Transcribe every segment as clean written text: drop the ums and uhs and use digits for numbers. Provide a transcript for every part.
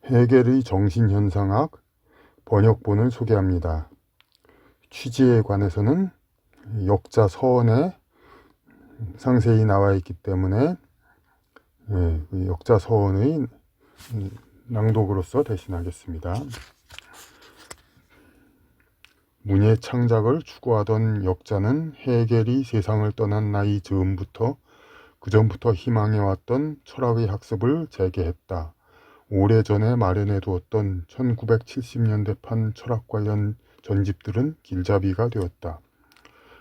헤겔의 정신현상학 번역본을 소개합니다. 취지에 관해서는 역자 서원에 상세히 나와 있기 때문에 역자 서원의 낭독으로서 대신하겠습니다. 문예 창작을 추구하던 역자는 헤겔이 세상을 떠난 나이 즈음부터 그전부터 희망해왔던 철학의 학습을 재개했다. 오래전에 마련해 두었던 1970년대판 철학 관련 전집들은 길잡이가 되었다.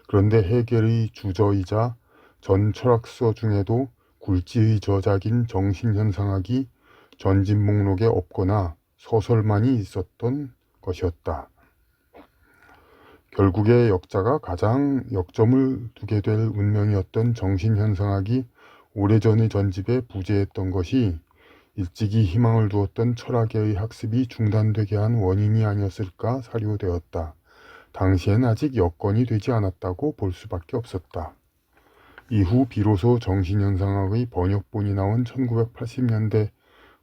그런데 헤겔의 주저이자 전 철학서 중에도 굴지의 저작인 정신현상학이 전집 목록에 없거나 소설만이 있었던 것이었다. 결국에 역자가 가장 역점을 두게 될 운명이었던 정신현상학이 오래전의 전집에 부재했던 것이 일찍이 희망을 두었던 철학의 학습이 중단되게 한 원인이 아니었을까 사료되었다. 당시엔 아직 여건이 되지 않았다고 볼 수밖에 없었다. 이후 비로소 정신현상학의 번역본이 나온 1980년대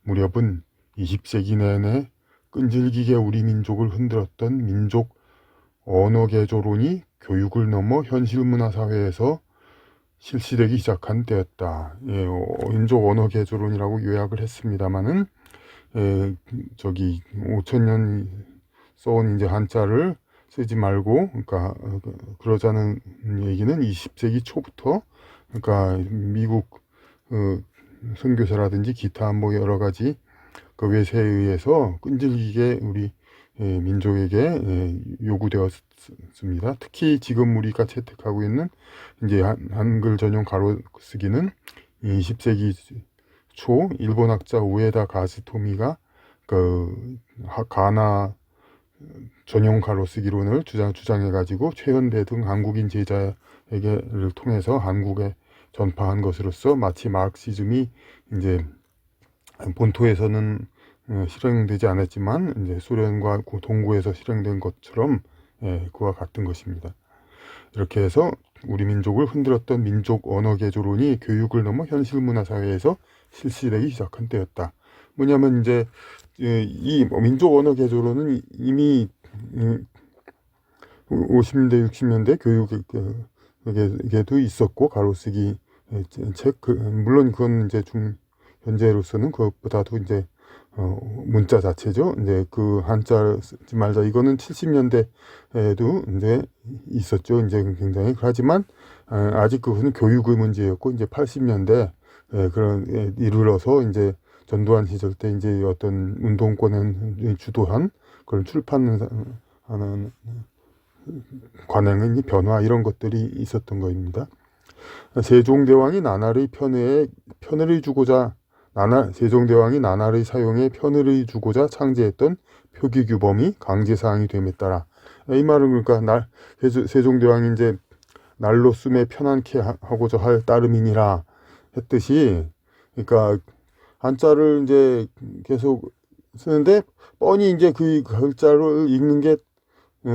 무렵은 20세기 내내 끈질기게 우리 민족을 흔들었던 민족 언어개조론이 교육을 넘어 현실문화사회에서 실시되기 시작한 때였다. 민족 언어개조론이라고 요약을 했습니다만은 5천년 써온 이제 한자를 쓰지 말고, 그러니까 그러자는 얘기는 20세기 초부터, 그러니까 미국 선교사라든지 기타 뭐 여러 가지 그 외세에 의해서 끈질기게 우리 민족에게 요구되었습니다. 특히 지금 우리가 채택하고 있는 이제 한글 전용 가로쓰기는 20세기 초 일본 학자 우에다 가스토미가 그 가나 전용 가로쓰기론을 주장해가지고 최현대 등 한국인 제자에게를 통해서 한국에 전파한 것으로서 마치 마르크시즘이 이제 본토에서는 실행되지 않았지만 이제 소련과 동구에서 실행된 것처럼 그와 같은 것입니다. 이렇게 해서 우리 민족을 흔들었던 민족 언어 개조론이 교육을 넘어 현실 문화 사회에서 실시되기 시작한 때였다. 뭐냐면 이제 이 민족 언어 개조론은 이미 50년대 60년대 교육에도 있었고 가로쓰기 책 물론 그건 이제 현재로서는 그것보다도 이제 문자 자체죠. 이제 그 한자 쓰지 말자 이거는 70년대에도 이제 있었죠. 이제 굉장히 하지만 아직 그것은 교육의 문제였고 이제 80년대 그런 이르러서 이제 전두환 시절 때 이제 어떤 운동권을 주도한 그런 출판하는 관행의 변화 이런 것들이 있었던 겁니다. 세종대왕이 나날의 편을 주고자 세종대왕이 나날의 사용에 편을 주고자 창제했던 표기규범이 강제사항이 됨에 따라 이 말은 그러니까 세종대왕이 이제 날로 쓰매 편안케 하고자 할 따름이니라 했듯이 그러니까 한자를 이제 계속 쓰는데 뻔히 이제 그 글자를 읽는 게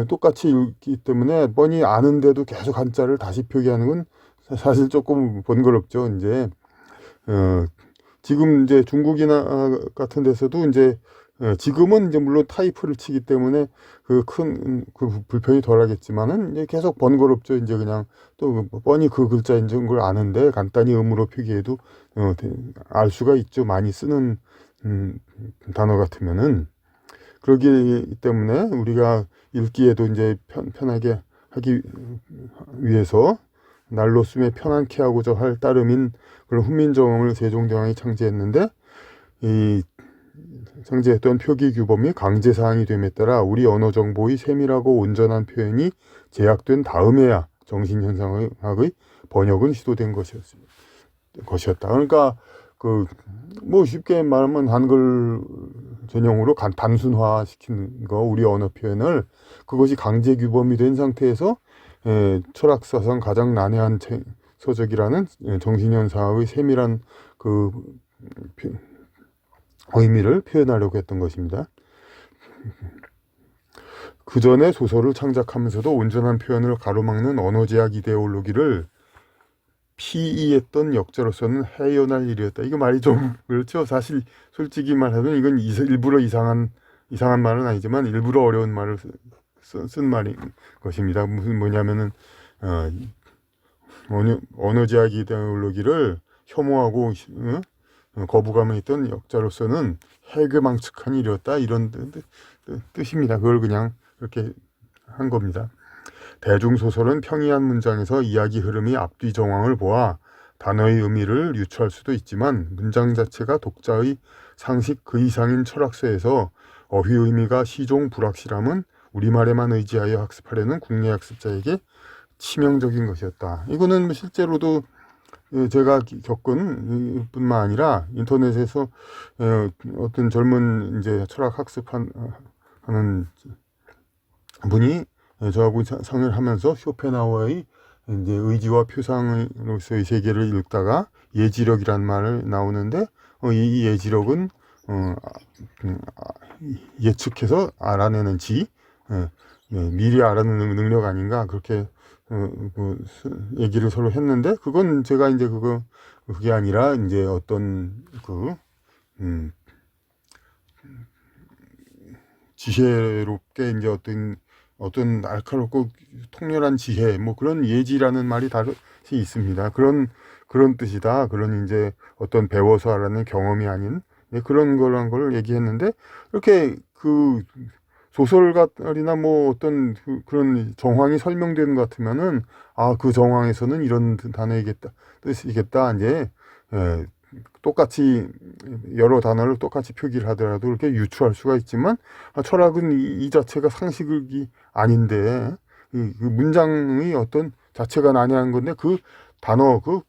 똑같이 읽기 때문에 뻔히 아는데도 계속 한자를 다시 표기하는 건 사실 조금 번거롭죠. 이제 지금 이제 중국이나 같은 데서도 이제 지금은 이제 물론 타이프를 치기 때문에 그 불편이 덜하겠지만은 이제 계속 번거롭죠. 이제 그냥 또 뻔히 그 글자인 걸 아는데 간단히 음으로 표기해도 알 수가 있죠. 많이 쓰는 단어 같으면은 그러기 때문에 우리가 읽기에도 이제 편하게 하기 위해서 날로 쓰매 편안케 하고자 할 따름인 그런 훈민정음을 세종대왕이 창제했는데 이 창제했던 표기규범이 강제사항이 됨에 따라 우리 언어정보의 세밀하고 온전한 표현이 제약된 다음에야 정신현상학의 번역은 시도된 것이었다. 그러니까 뭐 쉽게 말하면 한글 전용으로 단순화시킨 거 우리 언어 표현을 그것이 강제규범이 된 상태에서 철학사상 가장 난해한 서적이라는 정신현상학의 세밀한 그 의미를 표현하려고 했던 것입니다. 그 전에 소설을 창작하면서도 온전한 표현을 가로막는 언어제약 이데올로기를 피이했던 역자로서는 해연할 일이었다. 이거 말이 좀 그렇죠. 사실 솔직히 말하면 이건 일부러 이상한 말은 아니지만 일부러 어려운 말을 쓴 말인 것입니다. 무슨 뭐냐면은 어, 언어지학 이데올로기를 혐오하고 거부감을 했던 역자로서는 해괴망측한 일이었다. 이런 뜻입니다. 그걸 그냥 그렇게 한 겁니다. 대중소설은 평이한 문장에서 이야기 흐름이 앞뒤 정황을 보아 단어의 의미를 유추할 수도 있지만 문장 자체가 독자의 상식 그 이상인 철학서에서 어휘 의미가 시종 불확실함은 우리말에만 의지하여 학습하려는 국내 학습자에게 치명적인 것이었다. 이거는 뭐 실제로도 제가 겪은 뿐만 아니라 인터넷에서 어떤 젊은 이제 철학 학습하는 분이 저하고 상의를 하면서 쇼펜하우어의 이제 의지와 표상으로서의 세계를 읽다가 예지력이란 말을 나오는데 이 예지력은 예측해서 알아내는 미리 알아내는 능력 아닌가 그렇게 얘기를 서로 했는데 그건 제가 이제 그게 아니라 이제 어떤 지혜롭게 이제 어떤 날카롭고 통렬한 지혜, 뭐 그런 예지라는 말이 다시 있습니다. 그런 뜻이다. 그런 이제 어떤 배워서 알아낸 경험이 아닌 그런 거란 걸 얘기했는데 이렇게 소설가들이나 뭐 어떤 그런 정황이 설명되는 것 같으면은 그 정황에서는 이런 단어이겠다, 뜻이겠다. 이제 똑같이 여러 단어를 똑같이 표기를 하더라도 이렇게 유추할 수가 있지만 철학은 이 자체가 상식이 아닌데 그 문장의 어떤 자체가 난해한 건데 그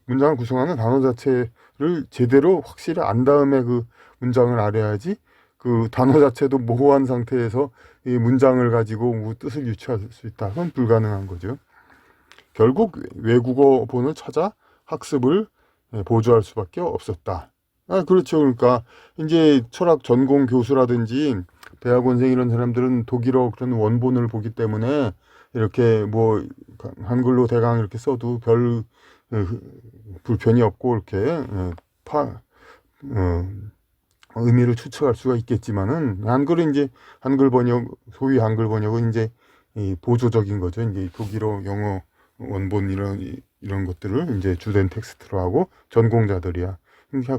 문장을 구성하는 단어 자체를 제대로 확실히 안 다음에 그 문장을 알아야지 그 단어 자체도 모호한 상태에서 이 문장을 가지고 뜻을 유추할 수 있다. 그건 불가능한 거죠. 결국 외국어본을 찾아 학습을 보조할 수밖에 없었다. 그렇죠. 그러니까 이제 철학 전공 교수라든지 대학원생 이런 사람들은 독일어 그런 원본을 보기 때문에 이렇게 뭐 한글로 대강 이렇게 써도 별 불편이 없고 이렇게 의미를 추측할 수가 있겠지만은 한글 번역 소위 한글 번역은 이제 보조적인 거죠. 이제 독일어 영어 원본 이런 것들을 이제 주된 텍스트로 하고 전공자들이야.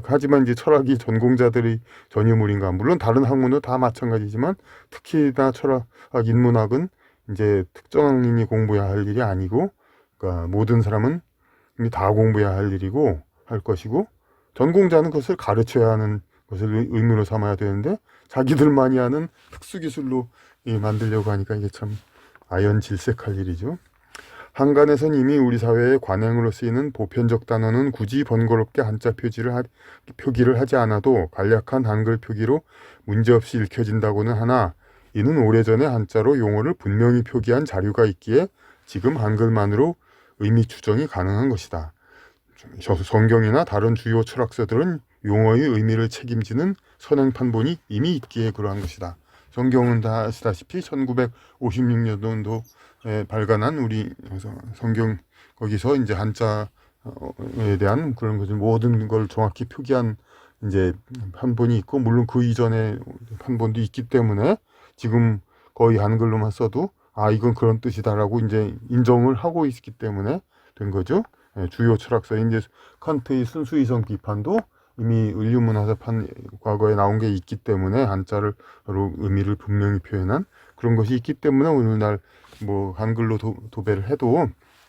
하지만 이제 철학이 전공자들이 전유물인가? 물론 다른 학문도 다 마찬가지지만 특히나 철학 인문학은 이제 특정인이 공부해야 할 일이 아니고, 그러니까 모든 사람은 이미 다 공부해야 할 일이고 할 것이고, 전공자는 그것을 가르쳐야 하는 것을 의무로 삼아야 되는데 자기들만이 하는 특수기술로 만들려고 하니까 이게 참 아연질색할 일이죠. 한간에선 이미 우리 사회의 관행으로 쓰이는 보편적 단어는 굳이 번거롭게 한자 표기를 하지 않아도 간략한 한글 표기로 문제없이 읽혀진다고는 하나 이는 오래전에 한자로 용어를 분명히 표기한 자료가 있기에 지금 한글만으로 의미 추정이 가능한 것이다. 성경이나 다른 주요 철학서들은 용어의 의미를 책임지는 선행판본이 이미 있기에 그러한 것이다. 성경은 다 아시다시피 1956년도에 발간한 우리 성경 거기서 이제 한자에 대한 그런 것을 모든 걸 정확히 표기한 이제 판본이 있고 물론 그 이전에 판본도 있기 때문에 지금 거의 한글로만 써도 이건 그런 뜻이다라고 이제 인정을 하고 있기 때문에 된 거죠. 주요 철학서인 이제 칸트의 순수이성 비판도 이미 인류문화사판 과거에 나온 게 있기 때문에 한자로 의미를 분명히 표현한 그런 것이 있기 때문에 오늘날 뭐 한글로 도배를 해도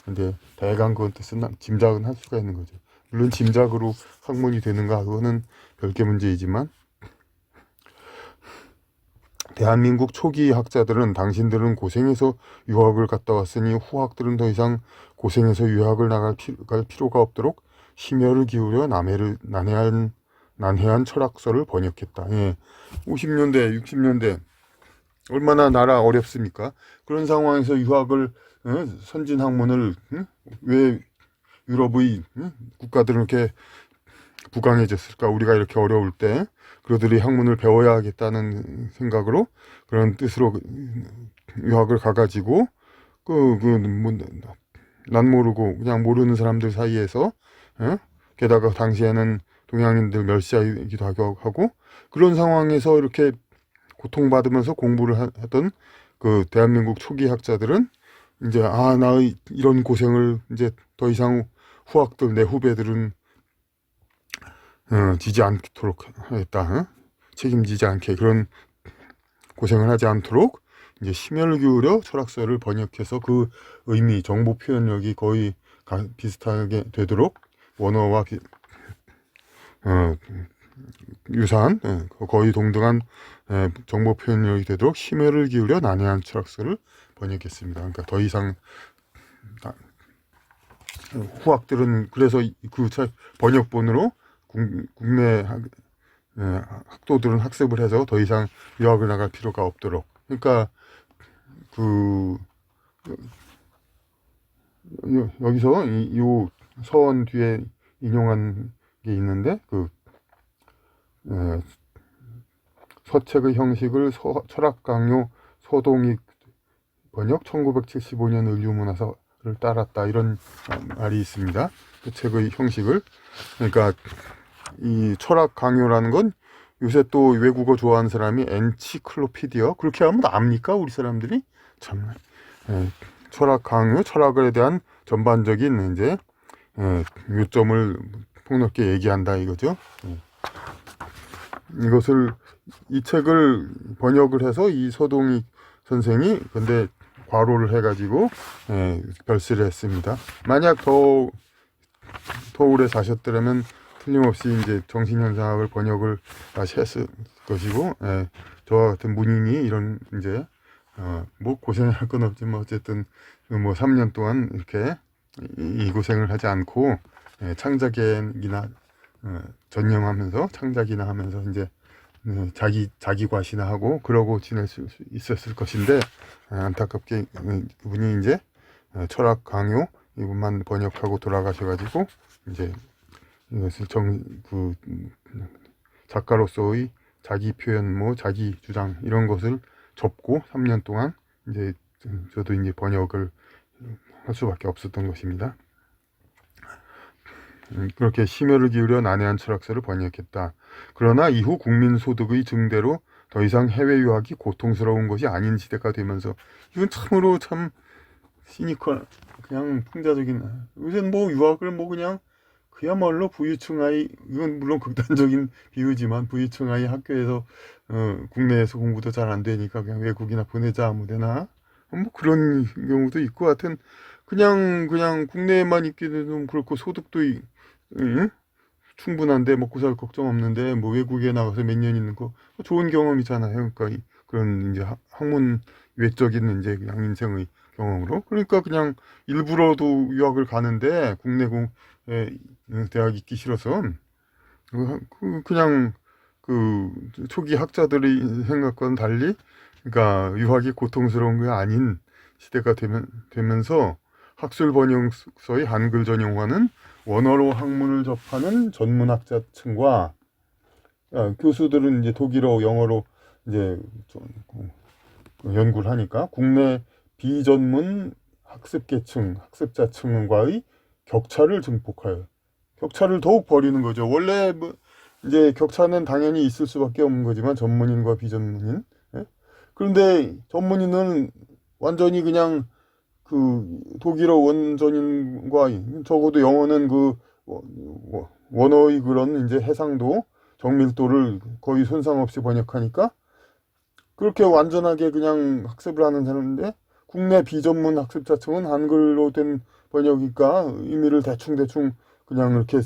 이제 대강 그 뜻은 짐작은 할 수가 있는 거죠. 물론 짐작으로 학문이 되는가 그거는 별개 문제이지만 대한민국 초기 학자들은 당신들은 고생해서 유학을 갔다 왔으니 후학들은 더 이상 고생해서 유학을 갈 필요가 없도록 심혈을 기울여 난해한 철학서를 번역했다. 50년대, 60년대 얼마나 나라 어렵습니까? 그런 상황에서 유학을 선진 학문을 왜 유럽의 국가들은 이렇게 부강해졌을까? 우리가 이렇게 어려울 때 그들이 학문을 배워야 하겠다는 생각으로 그런 뜻으로 유학을 가가지고 난 모르고 그냥 모르는 사람들 사이에서 예? 게다가 당시에는 동양인들 멸시하기도 하고 그런 상황에서 이렇게 고통받으면서 공부를 했던 그 대한민국 초기 학자들은 이제 나 이런 고생을 이제 더 이상 후학들 내 후배들은 지지 않도록 하겠다. 책임지지 않게 그런 고생을 하지 않도록 이제 심혈을 기울여 철학서를 번역해서 그 의미, 정보 표현력이 거의 비슷하게 되도록 원어와 유사한 거의 동등한 정보 표현력이 되도록 심혈을 기울여 난해한 철학서를 번역했습니다. 그러니까 더 이상 후학들은 그래서 그 번역본으로 국내 학도들은 학습을 해서 더 이상 유학을 나갈 필요가 없도록. 그러니까 그 여기서 이 서원 뒤에 인용한 게 있는데 그 서책의 형식을 철학 강요 서동익 번역 1975년 을류문화서를 따랐다 이런 말이 있습니다. 서책의 형식을 그러니까 이 철학 강요라는 건 요새 또 외국어 좋아하는 사람이 엔치클로피디어 그렇게 하면 압니까 우리 사람들이 참 철학 강요 철학에 대한 전반적인 이제 요점을 폭넓게 얘기한다 이거죠. 이것을 이 책을 번역을 해서 이 서동익 선생이 근데 과로를 해가지고 별세를 했습니다. 만약 더 오래 사셨더라면 틀림없이 이제 정신현상학을 번역을 다시 했을 것이고 저와 같은 문인이 이런 이제 뭐 고생할 건 없지만 어쨌든 뭐 3년 동안 이렇게 이 고생을 하지 않고 창작이나 전념하면서 창작이나 하면서 이제 자기 과시나 하고 그러고 지낼 수 있었을 것인데 안타깝게 그분이 이제 철학 강요 이것만 번역하고 돌아가셔가지고 이제 이것을 그 작가로서의 자기 표현 뭐 자기 주장 이런 것을 접고 3년 동안 이제 저도 이제 번역을 할 수밖에 없었던 것입니다. 그렇게 심혈을 기울여 난해한 철학서를 번역했다. 그러나 이후 국민소득의 증대로 더 이상 해외 유학이 고통스러운 것이 아닌 시대가 되면서 이건 참으로 참 시니컬 그냥 풍자적인 요새는 뭐 유학을 뭐 그냥 그야말로 부유층 아이 이건 물론 극단적인 비유지만 부유층 아이 학교에서 국내에서 공부도 잘 안 되니까 그냥 외국이나 보내자 아무 데나 뭐 그런 경우도 있고 하여튼 그냥 국내에만 있기도 좀 그렇고 소득도 충분한데 먹고 살 걱정 없는데 뭐 외국에 나가서 몇 년 있는 거 좋은 경험이잖아요. 그러니까 그런 이제 학문 외적인 이제 그냥 인생의 경험으로 그러니까 그냥 일부러도 유학을 가는데 국내 대학 있기 싫어서 그냥 그 초기 학자들의 생각과는 달리 그러니까 유학이 고통스러운 게 아닌 시대가 되면서 학술 번역서의 한글 전용화는 원어로 학문을 접하는 전문학자층과 교수들은 이제 독일어, 영어로 이제 연구를 하니까 국내 비전문 학습계층, 학습자층과의 격차를 증폭하여 격차를 더욱 벌이는 거죠. 원래 뭐 이제 격차는 당연히 있을 수밖에 없는 거지만 전문인과 비전문인. 그런데 전문인은 완전히 그냥 그 독일어 원전인과 적어도 영어는 그 원어의 그런 이제 해상도 정밀도를 거의 손상 없이 번역하니까 그렇게 완전하게 그냥 학습을 하는 사람인데 국내 비전문 학습자층은 한글로 된 번역이니까 의미를 대충 그냥 이렇게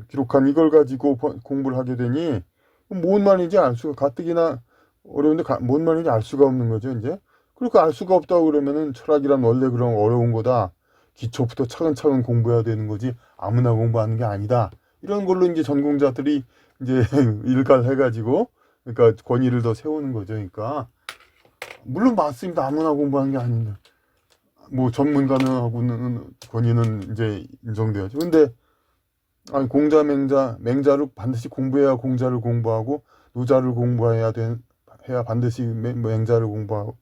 기록한 이걸 가지고 공부를 하게 되니 뭔 말인지 알 수가 가뜩이나 어려운데 뭔 말인지 알 수가 없는 거죠 이제. 그러니까 알 수가 없다고 그러면은 철학이란 원래 그런 어려운 거다. 기초부터 차근차근 공부해야 되는 거지 아무나 공부하는 게 아니다. 이런 걸로 이제 전공자들이 이제 일갈해가지고 그러니까 권위를 더 세우는 거죠. 그러니까 물론 맞습니다. 아무나 공부하는 게 아닌데 뭐 전문가하고는 권위는 이제 인정돼야죠. 근데 아니 맹자를 반드시 공부해야 공자를 공부하고 노자를 해야 반드시 맹자를 공부하고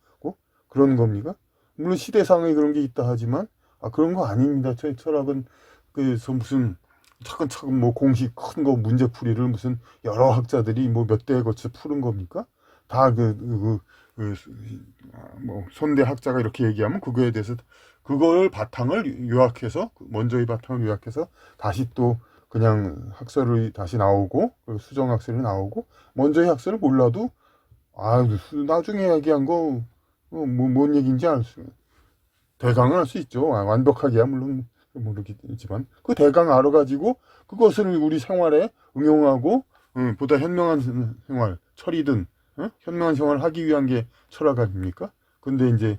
그런 겁니까? 물론 시대상의 그런 게 있다 하지만 그런 거 아닙니다. 철학은 그래서 무슨 차근차근 뭐 공식 큰 거 문제풀이를 무슨 여러 학자들이 뭐 몇 대에 걸쳐 푸는 겁니까? 다 뭐 손대 학자가 이렇게 얘기하면 그거에 대해서 그걸 바탕을 요약해서 먼저의 바탕을 요약해서 다시 또 그냥 학설이 다시 나오고 수정 학설이 나오고 먼저의 학설을 몰라도 아 나중에 얘기한 거 뭔 얘기인지 대강은 알 수 있죠. 완벽하게야 물론 모르겠지만 그 대강 알아가지고 그것을 우리 생활에 응용하고 보다 현명한 생활, 철이든 현명한 생활을 하기 위한 게 철학 아닙니까? 근데 이제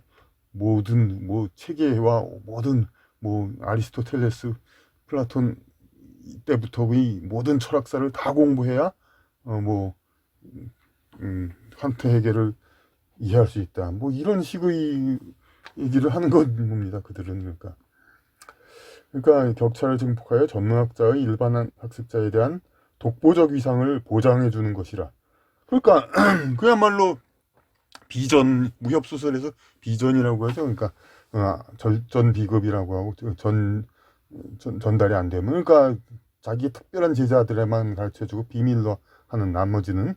모든 뭐 체계와 모든 뭐 아리스토텔레스, 플라톤 때부터의 모든 철학사를 다 공부해야 뭐 칸트 헤겔을 이해할 수 있다. 뭐 이런 식의 얘기를 하는 겁니다. 그들은 그러니까 격차를 증폭하여 전문학자의 일반 학습자에 대한 독보적 위상을 보장해 주는 것이라. 그러니까 그야말로 비전 무협소설에서 비전이라고 하죠. 그러니까 절전 비급이라고 하고 전달이 안 되면 그러니까 자기 특별한 제자들에만 가르쳐주고 비밀로 하는 나머지는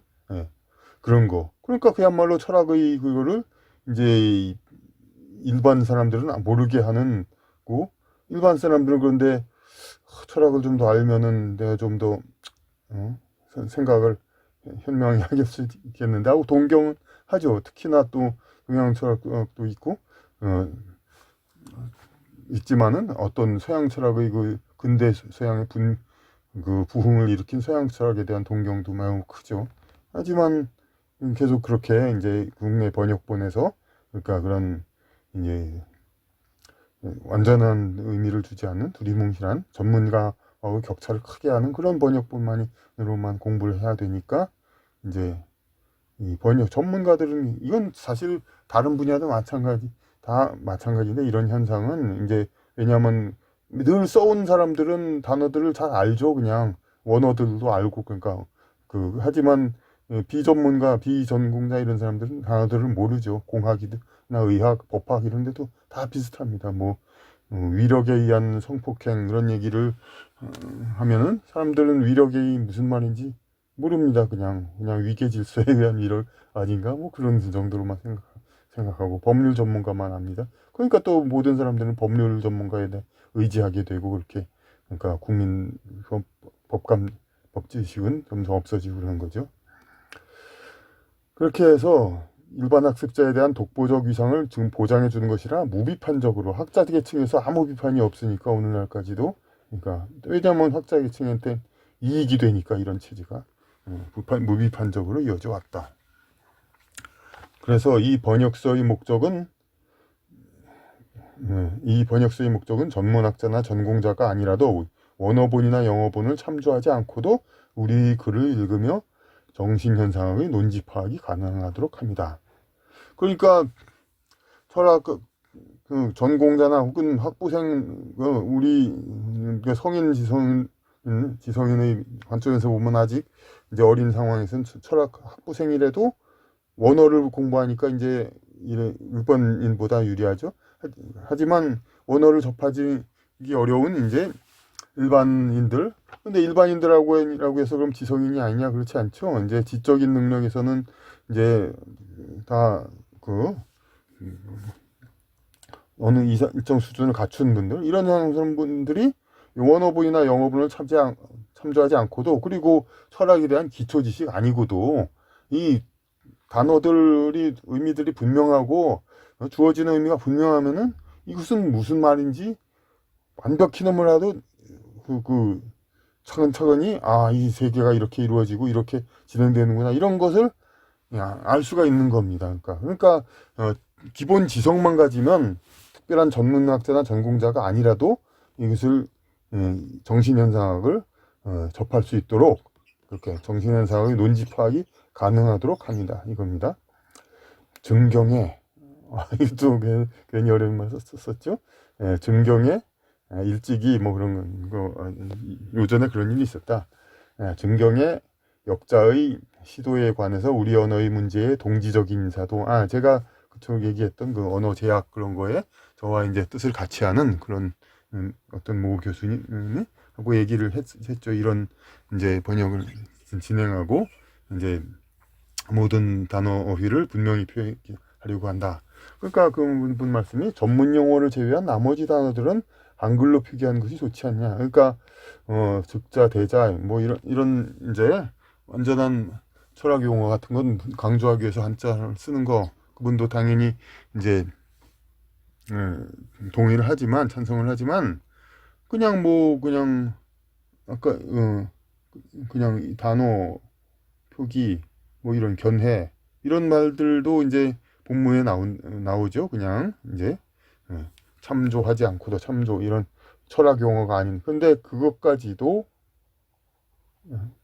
그런 거. 그러니까 그야말로 철학의 그거를 이제 일반 사람들은 모르게 하는 거. 일반 사람들은 그런데 철학을 좀 더 알면은 내가 좀 더 생각을 현명하게 하겠을 수 있겠는데 하고 동경은 하죠. 특히나 또 동양 철학도 있고 있지만은 어떤 서양 철학의 그 근대 서양의 그 부흥을 일으킨 서양 철학에 대한 동경도 매우 크죠. 하지만 계속 그렇게 이제 국내 번역본에서 그러니까 그런 이제 완전한 의미를 주지 않는 두리뭉실한 전문가하고 격차를 크게 하는 그런 번역본만으로만 공부를 해야 되니까 이제 이 번역 전문가들은 이건 사실 다른 분야도 다 마찬가지인데 이런 현상은 이제 왜냐하면 늘 써온 사람들은 단어들을 잘 알죠. 그냥 원어들도 알고 그러니까 하지만 비전문가, 비전공자 이런 사람들은 단어들을 모르죠. 공학이나 의학, 법학 이런 데도 다 비슷합니다. 뭐 위력에 의한 성폭행 이런 얘기를 하면은 사람들은 위력이 무슨 말인지 모릅니다. 그냥 위계 질서에 의한 위력 아닌가 뭐 그런 정도로만 생각하고 법률 전문가만 합니다. 그러니까 또 모든 사람들은 법률 전문가에 대해 의지하게 되고 그렇게 그러니까 국민 법 지식은 점점 없어지고 그러는 거죠. 그렇게 해서 일반 학습자에 대한 독보적 위상을 지금 보장해 주는 것이라 무비판적으로 학자 계층에서 아무 비판이 없으니까 오늘날까지도 그러니까 왜냐하면 학자 계층한테 이익이 되니까 이런 체제가 무비판적으로 이어져 왔다. 그래서 이 번역서의 목적은 전문학자나 전공자가 아니라도 원어본이나 영어본을 참조하지 않고도 우리 글을 읽으며 정신현상의 논지 파악이 가능하도록 합니다. 그러니까 철학 전공자나 혹은 학부생 우리 성인 지성인의 관점에서 보면 아직 이제 어린 상황에서는 철학 학부생이라도 원어를 공부하니까 이제 일본인보다 유리하죠. 하지만 원어를 접하기 어려운 이제 일반인들. 근데 일반인들하고 해서 그럼 지성인이 아니냐? 그렇지 않죠. 이제 지적인 능력에서는 이제 다 어느 일정 수준을 갖춘 분들, 이런 분들이 원어본이나 영어본을 참조하지 않고도 그리고 철학에 대한 기초 지식 아니고도 이 단어들이 의미들이 분명하고 주어지는 의미가 분명하면은 이것은 무슨 말인지 완벽히 너무나도 차근차근히 이 세계가 이렇게 이루어지고 이렇게 진행되는구나 이런 것을 알 수가 있는 겁니다. 그러니까 기본 지성만 가지면 특별한 전문학자나 전공자가 아니라도 이것을 정신현상학을 접할 수 있도록 그렇게 정신현상의 논지 파악이 가능하도록 합니다. 이겁니다. 증경에 이것도 괜히 어려운 말 썼었죠. 증경에 일찍이 뭐 그런 거 요전에 그런 일이 있었다. 증경의 역자의 시도에 관해서 우리 언어의 문제의 동지적인 사도 제가 그쪽 얘기했던 그 언어 제약 그런 거에 저와 이제 뜻을 같이 하는 그런 어떤 모 교수님이 하고 얘기를 했죠. 이런 이제 번역을 진행하고 이제 모든 단어 어휘를 분명히 표현하려고 한다. 그러니까 그분 말씀이 전문 용어를 제외한 나머지 단어들은 한글로 표기하는 것이 좋지 않냐. 그러니까 즉자, 대자 뭐 이런 이제 완전한 철학 용어 같은 건 강조하기 위해서 한자를 쓰는 거 그분도 당연히 이제 동의를 하지만 찬성을 하지만 그냥 뭐 그냥 아까 그냥 이 단어 표기 뭐 이런 견해 이런 말들도 이제 본문에 나오죠. 그냥 이제 참조하지 않고도 참조 이런 철학 용어가 아닌. 근데 그것까지도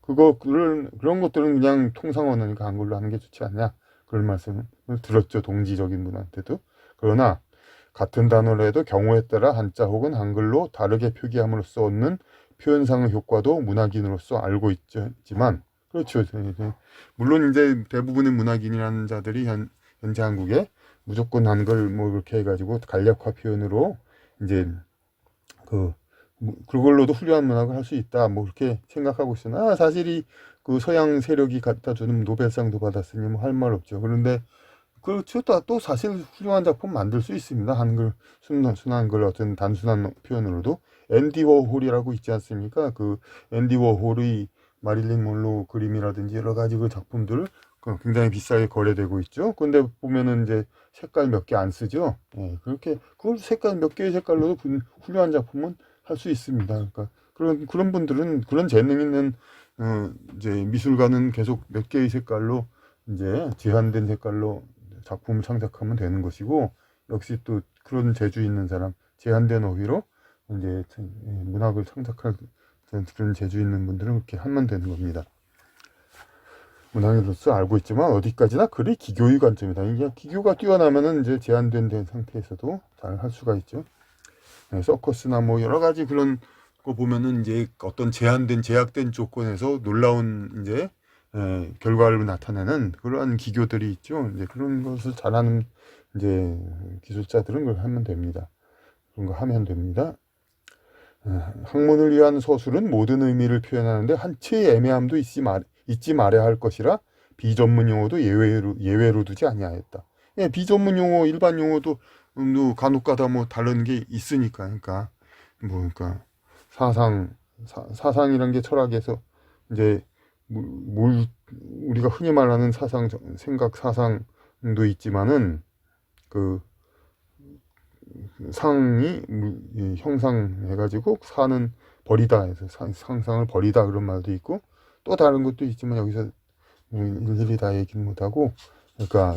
그런 것들은 그냥 통상 언어니까 한글로 하는 게 좋지 않냐 그런 말씀을 들었죠. 동지적인 분한테도. 그러나 같은 단어로 해도 경우에 따라 한자 혹은 한글로 다르게 표기함으로써 얻는 표현상의 효과도 문학인으로서 알고 있지만 그렇죠. 물론 이제 대부분의 문학인이라는 자들이 현재 한국에 무조건 한글 뭐 이렇게 해가지고 간략화 표현으로 이제 그걸로도 훌륭한 문학을 할 수 있다 뭐 그렇게 생각하고 있으나 사실이 그 서양 세력이 갖다 주는 노벨상도 받았으니 뭐 할 말 없죠. 그런데 그렇죠. 또 사실 훌륭한 작품 만들 수 있습니다. 한글 순한글 어떤 단순한 표현으로도 앤디 워홀이라고 있지 않습니까? 그 앤디 워홀의 마릴린 monroe 그림이라든지 여러 가지 그 작품들 굉장히 비싸게 거래되고 있죠. 근데 보면은 이제 색깔 몇 개 안 쓰죠. 예, 그렇게 그걸 색깔 몇 개의 색깔로도 훌륭한 작품은 할 수 있습니다. 그러니까 그런 분들은 그런 재능 있는 이제 미술가는 계속 몇 개의 색깔로 이제 제한된 색깔로 작품을 창작하면 되는 것이고 역시 또 그런 재주 있는 사람 제한된 어휘로 이제 문학을 창작할 그런 재주 있는 분들은 그렇게 하면 되는 겁니다. 문학인으로서 알고 있지만 어디까지나 글이 기교의 관점이다. 이게 기교가 뛰어나면은 이제 제한된 상태에서도 잘 할 수가 있죠. 서커스나 뭐 여러 가지 그런 거 보면은 이제 어떤 제약된 조건에서 놀라운 이제 결과를 나타내는 그러한 기교들이 있죠. 이제 그런 것을 잘하는 이제 기술자들은 그걸 하면 됩니다. 그런 거 하면 됩니다. 학문을 위한 서술은 모든 의미를 표현하는데 한치의 애매함도 잊지 말아야 할 것이라 비전문 용어도 예외로 두지 아니하였다. 예, 비전문 용어, 일반 용어도 간혹가다 뭐 다른 게 있으니까, 그러니까 뭐 그러니까 사상이란 게 철학에서 이제 우리가 흔히 말하는 생각 사상도 있지만은 그 상이 형상해가지고 사는 버리다 해서 상상을 버리다 그런 말도 있고 또 다른 것도 있지만 여기서 일일이 다 얘기는 못하고 그러니까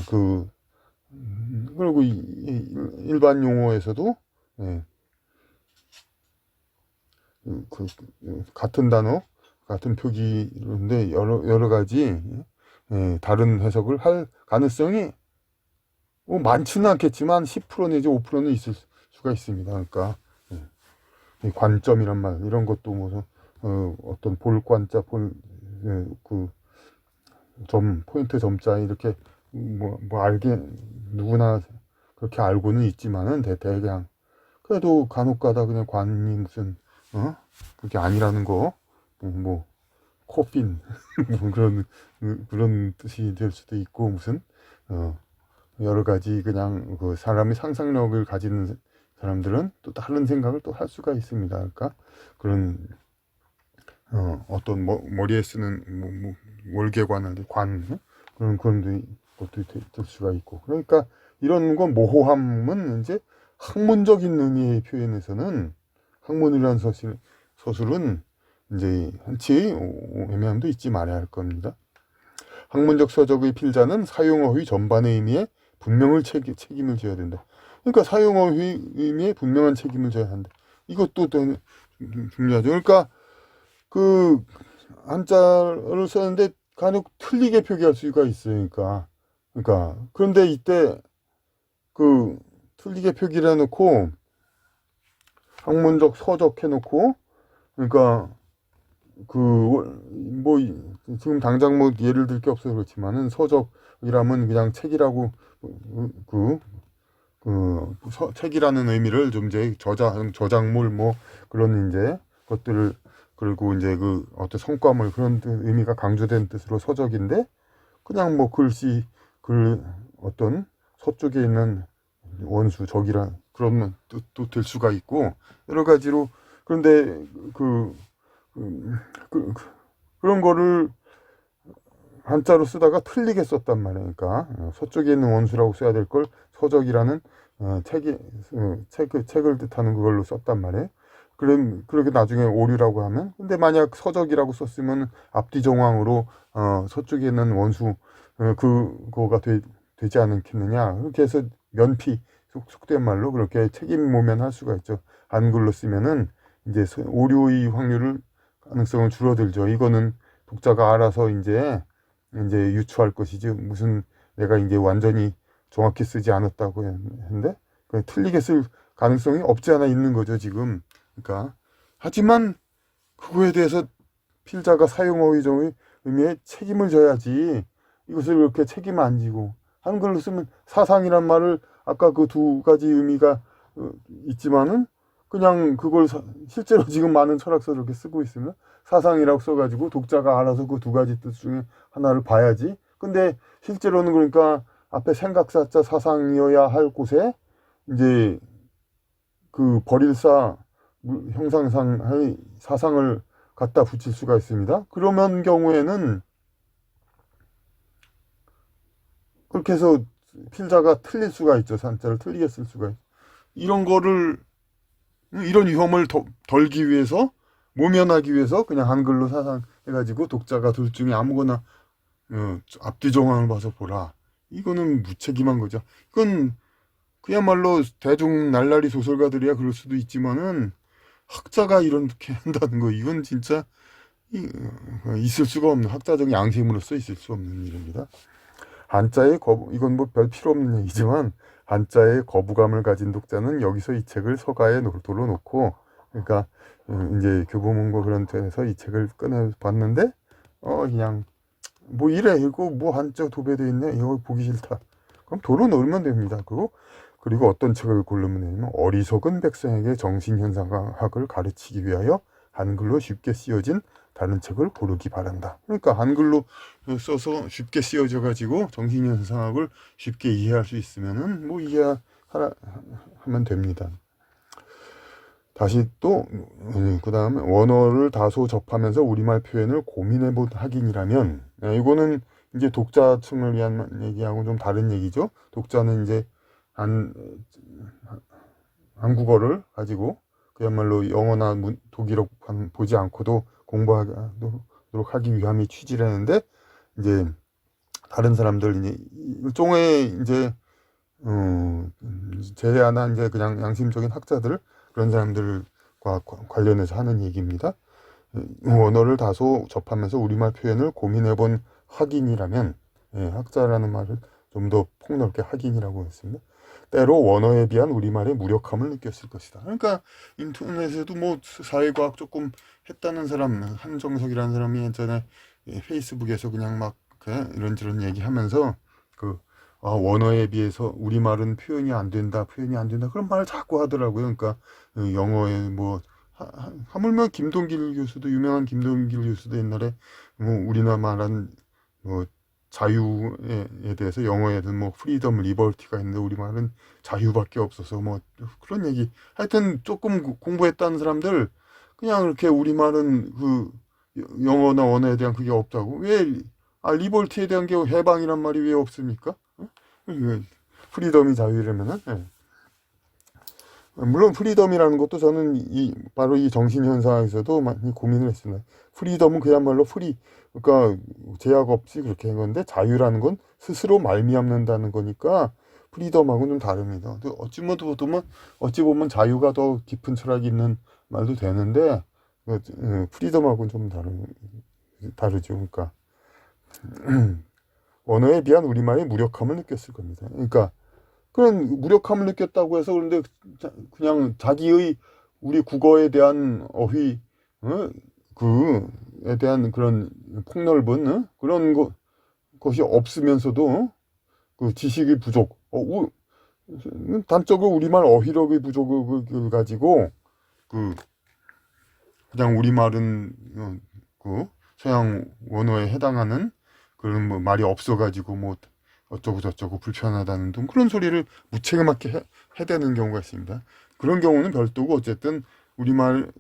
그리고 일반 용어에서도 예, 같은 단어 같은 표기인데 여러 가지 다른 해석을 할 가능성이 뭐 많지는 않겠지만 10% 내지 5%는 있을 수가 있습니다. 그러니까 이 관점이란 말 이런 것도 뭐 어떤 볼관자 포인트 점자 이렇게 뭐 알게 누구나 그렇게 알고는 있지만은 대강 그래도 간혹가다 그냥 관이 무슨 그게 아니라는 거 뭐 코핀 뭐 그런 뜻이 될 수도 있고 무슨 여러 가지 그냥 그 사람의 상상력을 가지는 사람들은 또 다른 생각을 또 할 수가 있습니다. 그러니까 그런 어떤 머리에 쓰는 뭐 월계관을 그런 것도 될 수가 있고 그러니까 이런 건 모호함은 이제 학문적인 의미의 표현에서는 학문이라는 서술은 이제 한치 애매함도 잊지 말아야 할 겁니다. 학문적 서적의 필자는 사용어휘 전반의 의미에 분명한 책임을 져야 된다. 그러니까 사용어휘 의미에 분명한 책임을 져야 한다. 이것도 또 중요하죠. 그러니까 그 한자를 쓰는데 간혹 틀리게 표기할 수가 있으니까. 그러니까 그런데 이때 그 틀리게 표기를 해놓고 학문적 서적 해놓고 그러니까 뭐 지금 당장 뭐 예를 들 게 없어서 그렇지만은 서적이라면 그냥 책이라고 그 책이라는 의미를 좀 이제 저작물 뭐 그런 이제 것들을, 그리고 이제 그 어떤 성과물 그런 의미가 강조된 뜻으로 서적인데, 그냥 뭐 글 어떤 서쪽에 있는 원수 적이란 그런 뜻도 될 수가 있고 여러 가지로. 그런데 그, 그, 그, 그런 거를 한자로 쓰다가 틀리게 썼단 말이에요. 그러니까 서쪽에 있는 원수라고 써야 될 걸 서적이라는 책을 뜻하는 그걸로 썼단 말이에요. 그렇게 나중에 오류라고 하면, 근데 만약 서적이라고 썼으면 앞뒤 정황으로 서쪽에 있는 원수 그거가 되지 않겠느냐. 그렇게 해서 면피, 속된 말로 그렇게 책임 모면할 수가 있죠. 한글로 쓰면은 이제 오류의 가능성은 줄어들죠. 이거는 독자가 알아서 이제 유추할 것이지, 무슨 내가 이제 완전히 정확히 쓰지 않았다고 했는데 틀리게 쓸 가능성이 없지 않아 있는 거죠 지금. 그러니까 하지만 그거에 대해서 필자가 사용어휘정의 의미에 책임을 져야지, 이것을 그렇게 책임을 안 지고 한글로 쓰면 사상이란 말을 아까 그 두 가지 의미가 있지만은 그냥 그걸 실제로 지금 많은 철학서를 이렇게 쓰고 있으면 사상이라고 써가지고 독자가 알아서 그 두 가지 뜻 중에 하나를 봐야지. 근데 실제로는 그러니까 앞에 생각사자 사상이어야 할 곳에 이제 그 벌일사 형상상의 사상을 갖다 붙일 수가 있습니다. 그러면 경우에는 그렇게 해서 필자가 틀릴 수가 있죠. 산자를 틀리게 쓸 수가 있죠. 이런 위험을 덜기 위해서, 모면하기 위해서 그냥 한글로 사상해가지고 독자가 둘 중에 아무거나 앞뒤 정황을 봐서 보라. 이거는 무책임한 거죠. 이건 그야말로 대중 날라리 소설가들이야 그럴 수도 있지만은 학자가 이렇게 한다는 거, 이건 진짜 있을 수가 없는, 학자적 양심으로서 있을 수 없는 일입니다. 한자의 이건 뭐 별 필요 없는 얘기지만, 한자의 거부감을 가진 독자는 여기서 이 책을 서가에 돌어놓고, 그러니까 이제 교보문고 그런 데서 이 책을 꺼내 봤는데 그냥 뭐 이래, 이거 뭐 한자 도배돼 있네, 이거 보기 싫다, 그럼 돌아놓으면 됩니다. 그리고 어떤 책을 고르면 되냐면, 어리석은 백성에게 정신현상학을 가르치기 위하여 한글로 쉽게 쓰여진 다른 책을 고르기 바란다. 그러니까 한글로 써서 쉽게 쓰여져 가지고 정신현상학을 쉽게 이해할 수 있으면은 뭐 이해하면 됩니다. 다시 또 그 다음에 원어를 다소 접하면서 우리말 표현을 고민해본 학인이라면, 이거는 이제 독자층을 위한 얘기하고 좀 다른 얘기죠. 독자는 이제 한국어를 가지고 그야말로 영어나 독일어 보지 않고도 공부하도록 하기 위함이 취지라는데, 이제 다른 사람들 이제 일종의 이제 제외하나 이제 그냥 양심적인 학자들, 그런 사람들과 관련해서 하는 얘기입니다. 원어를 다소 접하면서 우리말 표현을 고민해본 학인이라면, 학자라는 말을 좀 더 폭넓게 학인이라고 했습니다. 때로 원어에 비한 우리말의 무력함을 느꼈을 것이다. 그러니까 인터넷에도 뭐 사회과학 조금 했다는 사람, 한정석이라는 사람이 예전에 페이스북에서 그냥 막 이런저런 얘기하면서 원어에 비해서 우리말은 표현이 안 된다 그런 말을 자꾸 하더라고요. 그러니까 영어에 뭐 하물며 유명한 김동길 교수도 옛날에 뭐 우리나라 말한 뭐 자유에 대해서 영어에는 뭐 프리덤, 리버티가 있는데 우리말은 자유밖에 없어서 뭐 그런 얘기. 하여튼 조금 공부했다는 사람들 그냥 이렇게 우리말은 영어나 언어에 대한 그게 없다고. 리버티에 대한 게 해방이란 말이 왜 없습니까? 프리덤이 자유라면은. 물론 프리덤이라는 것도 저는 바로 이 정신현상에서도 많이 고민을 했습니다. 프리덤은 그야말로 그러니까 제약 없이 그렇게 한 건데, 자유라는 건 스스로 말미암는다는 거니까 프리덤하고는 좀 다릅니다. 어찌 보면 자유가 더 깊은 철학이 있는 말도 되는데, 프리덤하고는 좀 다르죠. 그러니까 언어에 비한 우리말의 무력함을 느꼈을 겁니다. 그러니까 그런 무력함을 느꼈다고 해서 그런데 그냥 자기의 우리 국어에 대한 그에 대한 그런 폭넓은 그런 것이 없으면서도 그 지식이 부족. 단적으로 우리말 어휘력의 부족을 가지고 그 그냥 우리말은 그 서양 원어에 해당하는 그런 뭐 말이 없어가지고 뭐 어쩌고 저쩌고 불편하다는 등 그런 소리를 무책임하게 해대는 경우가 있습니다. 그런 경우는 별도고 어쨌든 우리말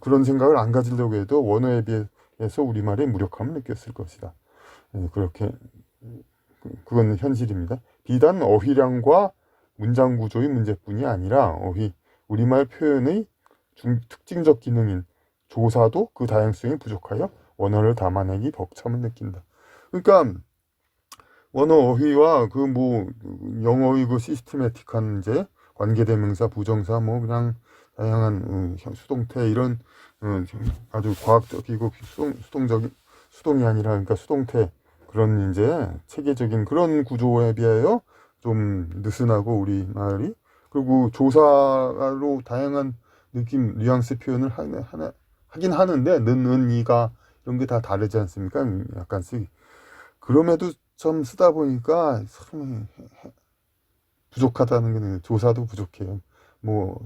그런 생각을 안 가지려고 해도 원어에 비해서 우리말의 무력함을 느꼈을 것이다. 그렇게 그건 현실입니다. 비단 어휘량과 문장 구조의 문제뿐이 아니라 우리말 표현의 특징적 기능인 조사도 그 다양성이 부족하여 원어를 담아내기 벅참을 느낀다. 그러니까 원어 어휘와 그 뭐 영어의 그 시스테매틱한 이제 관계대명사, 부정사 뭐 그냥 다양한 수동태 이런 아주 과학적이고 수동이 아니라 그러니까 수동태 그런 이제 체계적인 그런 구조에 비하여 좀 느슨하고 우리말이 그리고 조사로 다양한 느낌 뉘앙스 표현을 하긴 하는데 는이가 이런 게 다 다르지 않습니까? 약간씩 그럼에도 좀 쓰다 보니까 참 부족하다는 게 조사도 부족해요. 뭐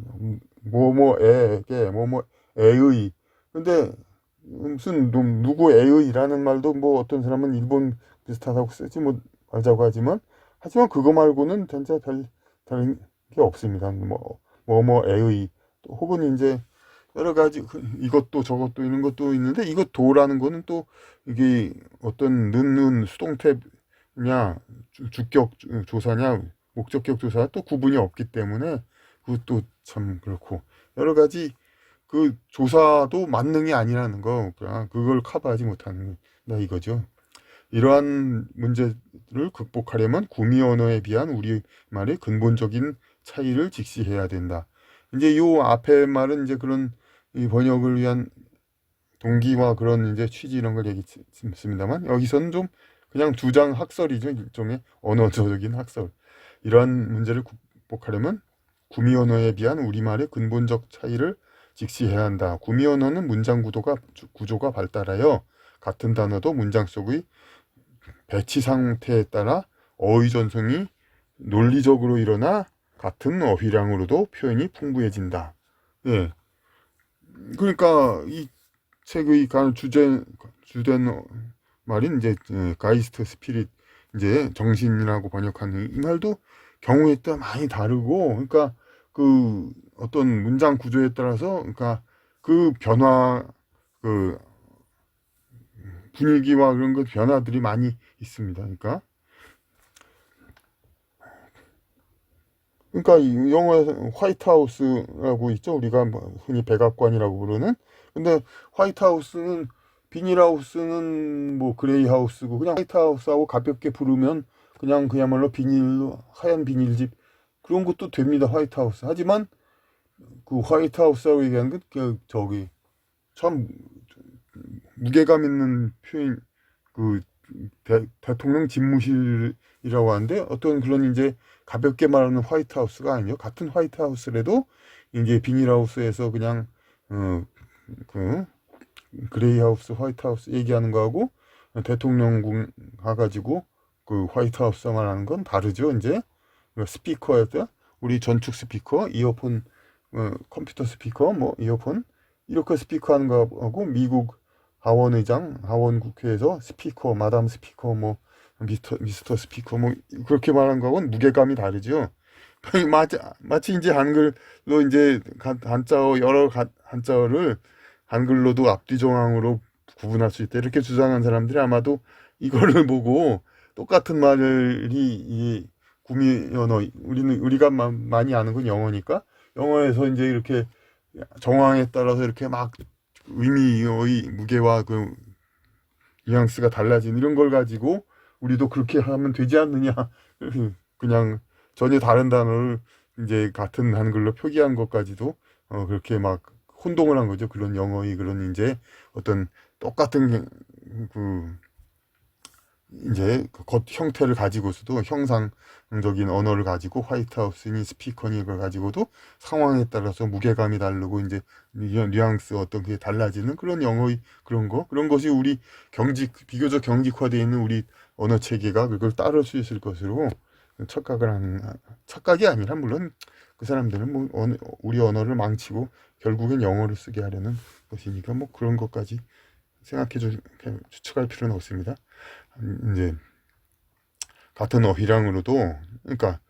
뭐뭐에게 뭐뭐에의 근데 무슨 누구 에의라는 말도 뭐 어떤 사람은 일본 비슷하다고 쓰지 뭐 말자고 하지만 그거 말고는 진짜 별 다른 게 없습니다. 뭐뭐에의 혹은 이제 여러 가지 이것도 저것도 이런 것도 있는데 이것 도라는 거는 또 이게 어떤 는는 수동태냐 주격 조사냐 목적격 조사 또 구분이 없기 때문에 그것도 참 그렇고 여러 가지 그 조사도 만능이 아니라는 거 그걸 커버하지 못하는 이거죠. 이러한 문제를 극복하려면 구미 언어에 비한 우리말의 근본적인 차이를 직시해야 된다. 이제 요 앞에 말은 이제 그런 이 번역을 위한 동기와 그런 이제 취지 이런 걸 얘기했습니다만 여기서는 좀 그냥 주장 학설이죠. 일종의 언어적인 학설. 이러한 문제를 극복하려면 구미 언어에 비한 우리말의 근본적 차이를 직시해야 한다. 구미 언어는 문장 구조가 발달하여 같은 단어도 문장 속의 배치 상태에 따라 어휘 전송이 논리적으로 일어나 같은 어휘량으로도 표현이 풍부해진다. 예. 그러니까 이 책의 주된 말인 이제 가이스트 스피릿 이제 정신이라고 번역하는 이 말도 경우에 따라 많이 다르고 그러니까 그 어떤 문장 구조에 따라서 그러니까 그 변화 그 분위기와 그런 것 변화들이 많이 있습니다. 그러니까 이 영어에서 화이트하우스라고 있죠. 우리가 뭐 흔히 백악관이라고 부르는. 근데 화이트하우스는 비닐하우스는 뭐 그레이하우스고 그냥 화이트하우스하고 가볍게 부르면 그냥 그야말로 하얀 비닐집 그런 것도 됩니다. 화이트하우스. 하지만 그 화이트하우스라고 얘기하는 건 저기 참 무게감 있는 표현 그 대통령 집무실이라고 하는데 어떤 그런 이제 가볍게 말하는 화이트하우스가 아니요. 같은 화이트하우스라도 이제 비닐하우스에서 그냥 그 그레이하우스, 화이트하우스 얘기하는 거하고 대통령궁 가가지고 그 화이트하우스 말하는 건 다르죠. 이제 스피커에서 우리 전축 스피커, 이어폰, 컴퓨터 스피커, 뭐 이어폰 이렇게 스피커하는 거하고 미국 하원 국회에서 스피커, 마담 스피커, 뭐 미스터 스피커, 뭐 그렇게 말한 거하고는 무게감이 다르죠. 마치 이제 한글로 이제 한자어 여러 한자어를 한글로도 앞뒤 정황으로 구분할 수 있다 이렇게 주장한 사람들이 아마도 이거를 보고 똑같은 말이 이 구미 언어 우리가 많이 아는 건 영어니까 영어에서 이제 이렇게 정황에 따라서 이렇게 막 의미의 무게와 그 뉘앙스가 달라진 이런 걸 가지고 우리도 그렇게 하면 되지 않느냐. 그냥 전혀 다른 단어를 이제 같은 한글로 표기한 것까지도 그렇게 막 혼동을 한 거죠. 그런 영어의 그런 이제 어떤 똑같은 그 이제 그 겉 형태를 가지고서도 형상적인 언어를 가지고 화이트하우스니 스피커니 이걸 가지고도 상황에 따라서 무게감이 다르고 이제 뉘앙스 어떤 게 달라지는 그런 영어의 그런 것이 우리 비교적 경직화되어 있는 우리 언어 체계가 그걸 따를 수 있을 것으로 착각을 하는, 착각이 아니라 물론 그 사람들은 뭐 우리 언어를 망치고 결국엔 영어를 쓰게 하려는 것이니까 뭐 그런 것까지 추측할 필요는 없습니다. 이제 같은 어휘량으로도, 그러니까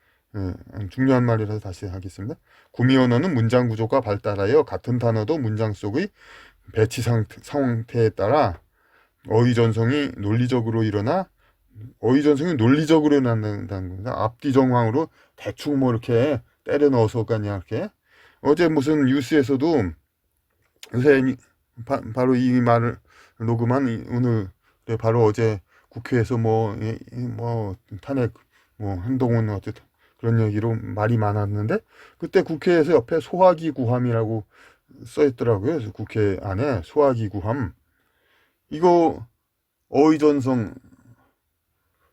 중요한 말이라서 다시 하겠습니다. 구미 언어는 문장 구조가 발달하여 같은 단어도 문장 속의 배치 상태에 따라 어휘 전성이 논리적으로 일어나, 어휘 전성이 논리적으로 일어난다는 겁니다. 앞뒤 정황으로 대충 뭐 이렇게 때려 넣어서 그냥 이렇게. 어제 무슨 뉴스에서도 요새 바로 이 말을 녹음한 오늘 바로 어제 국회에서 뭐 탄핵 뭐 한동훈 어쨌든 그런 얘기로 말이 많았는데, 그때 국회에서 옆에 소화기 구함이라고 써 있더라고요. 그래서 국회 안에 소화기 구함, 이거 어휘전성,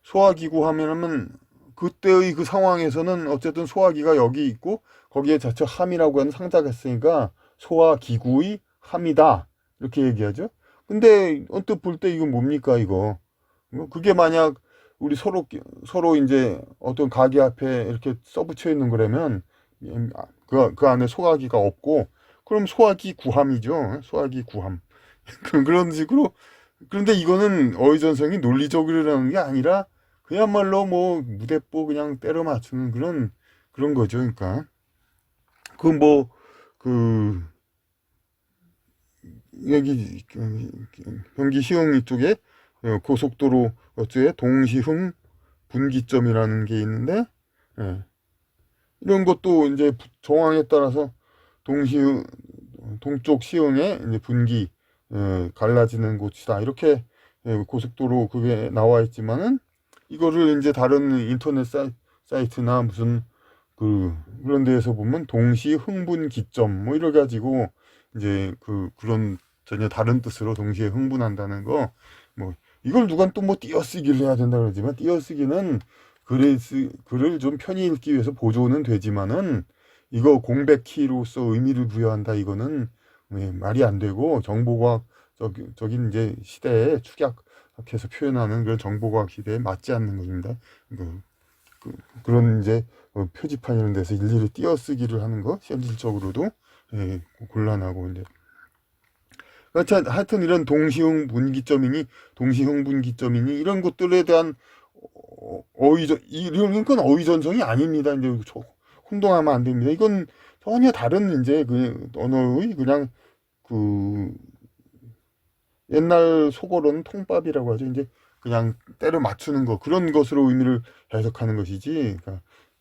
소화기구 하면은 그때의 그 상황에서는 어쨌든 소화기가 여기 있고 거기에 자체 함이라고 하는 상자가 있으니까 소화기구의 함이다 이렇게 얘기하죠. 근데 언뜻 볼 때 이건 뭡니까 이거? 그게 만약 우리 서로 이제 어떤 가게 앞에 이렇게 써붙여 있는 거라면 그 안에 소화기가 없고 그럼 소화기 구함이죠. 소화기 구함. 그런 식으로. 그런데 이거는 어휘전성이 논리적으로라는 게 아니라 그야말로 뭐 무대뽀 그냥 때려 맞추는 그런 거죠. 그러니까 그 여기 경기 시흥 이쪽에 고속도로 어째 동시흥 분기점이라는 게 있는데, 예, 이런 것도 이제 정황에 따라서 동쪽 시흥에 이제 분기 갈라지는 곳이다 이렇게 고속도로 그게 나와 있지만은, 이거를 이제 다른 인터넷 사이트나 무슨 그런 데에서 보면 동시 흥분 기점 뭐 이래 가지고 이제 그런 전혀 다른 뜻으로 동시에 흥분한다는 거, 뭐 이걸 누가 또 뭐 띄어쓰기를 해야 된다 그러지만, 띄어쓰기는 글을 좀 편히 읽기 위해서 보조는 되지만은 이거 공백키로서 의미를 부여한다 이거는 말이 안 되고, 정보과학적인 이제 시대에 축약해서 표현하는 그런 정보과학 시대에 맞지 않는 겁니다. 그런 이제 표지판 이런 데서 일일이 띄어쓰기를 하는 거 현실적으로도 곤란하고 이제. 하여튼 이런 동시흥분기점이니 이런 것들에 대한 이런 건 어휘전성이 아닙니다. 이제 혼동하면 안 됩니다. 이건 전혀 다른 이제 그 언어의 그냥 그 옛날 속어로는 통밥이라고 하죠. 이제 그냥 때려 맞추는 거, 그런 것으로 의미를 해석하는 것이지.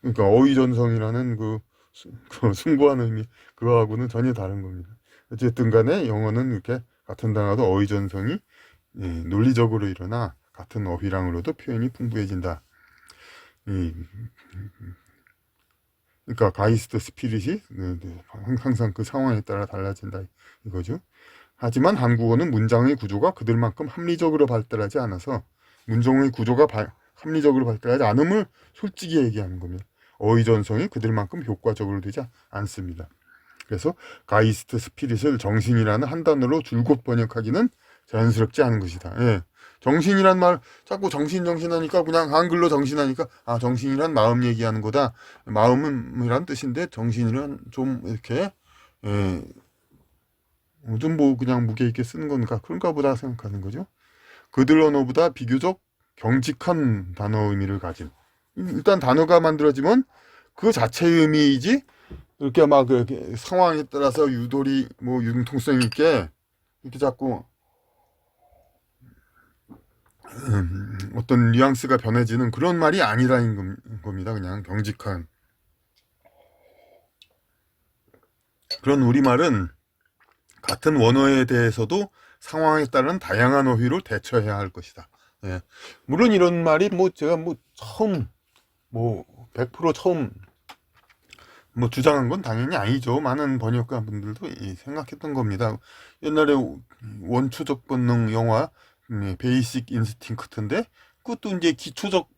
그러니까 어휘전성이라는 그 숭고한 의미, 그거하고는 전혀 다른 겁니다. 어쨌든 간에 영어는 이렇게 같은 단어도 어휘전성이 논리적으로 일어나 같은 어휘량으로도 표현이 풍부해진다. 그러니까 가이스트 스피릿이 항상 그 상황에 따라 달라진다 이거죠. 하지만 한국어는 문장의 구조가 그들만큼 합리적으로 발달하지 않아서, 문장의 구조가 합리적으로 발달하지 않음을 솔직히 얘기하는 겁니다. 어휘 전성이 그들만큼 효과적으로 되지 않습니다. 그래서 가이스트 스피릿을 정신이라는 한 단어로 줄곧 번역하기는 자연스럽지 않은 것이다. 예. 정신이란 말 자꾸 정신 하니까 그냥 한글로 정신하니까 정신이란 마음 얘기하는 거다. 마음이란 뜻인데 정신이란 좀 이렇게 좀 뭐 그냥 무게 있게 쓰는 건가 그런가 보다 생각하는 거죠. 그들 언어보다 비교적 경직한 단어 의미를 가진, 일단 단어가 만들어지면 그 자체의 의미이지 이렇게 막 이렇게 상황에 따라서 유도리 뭐 융통성 있게 이렇게 자꾸 어떤 뉘앙스가 변해지는 그런 말이 아니라는 겁니다. 그냥 경직한 그런 우리말은 같은 원어에 대해서도 상황에 따른 다양한 어휘로 대처해야 할 것이다. 예. 물론 이런 말이 뭐 제가 뭐 처음 뭐 100% 처음 뭐 주장한 건 당연히 아니죠. 많은 번역가 분들도 생각했던 겁니다. 옛날에 원초적 본능 영화 베이식 인스팅크트인데, 그것도 이제 기초적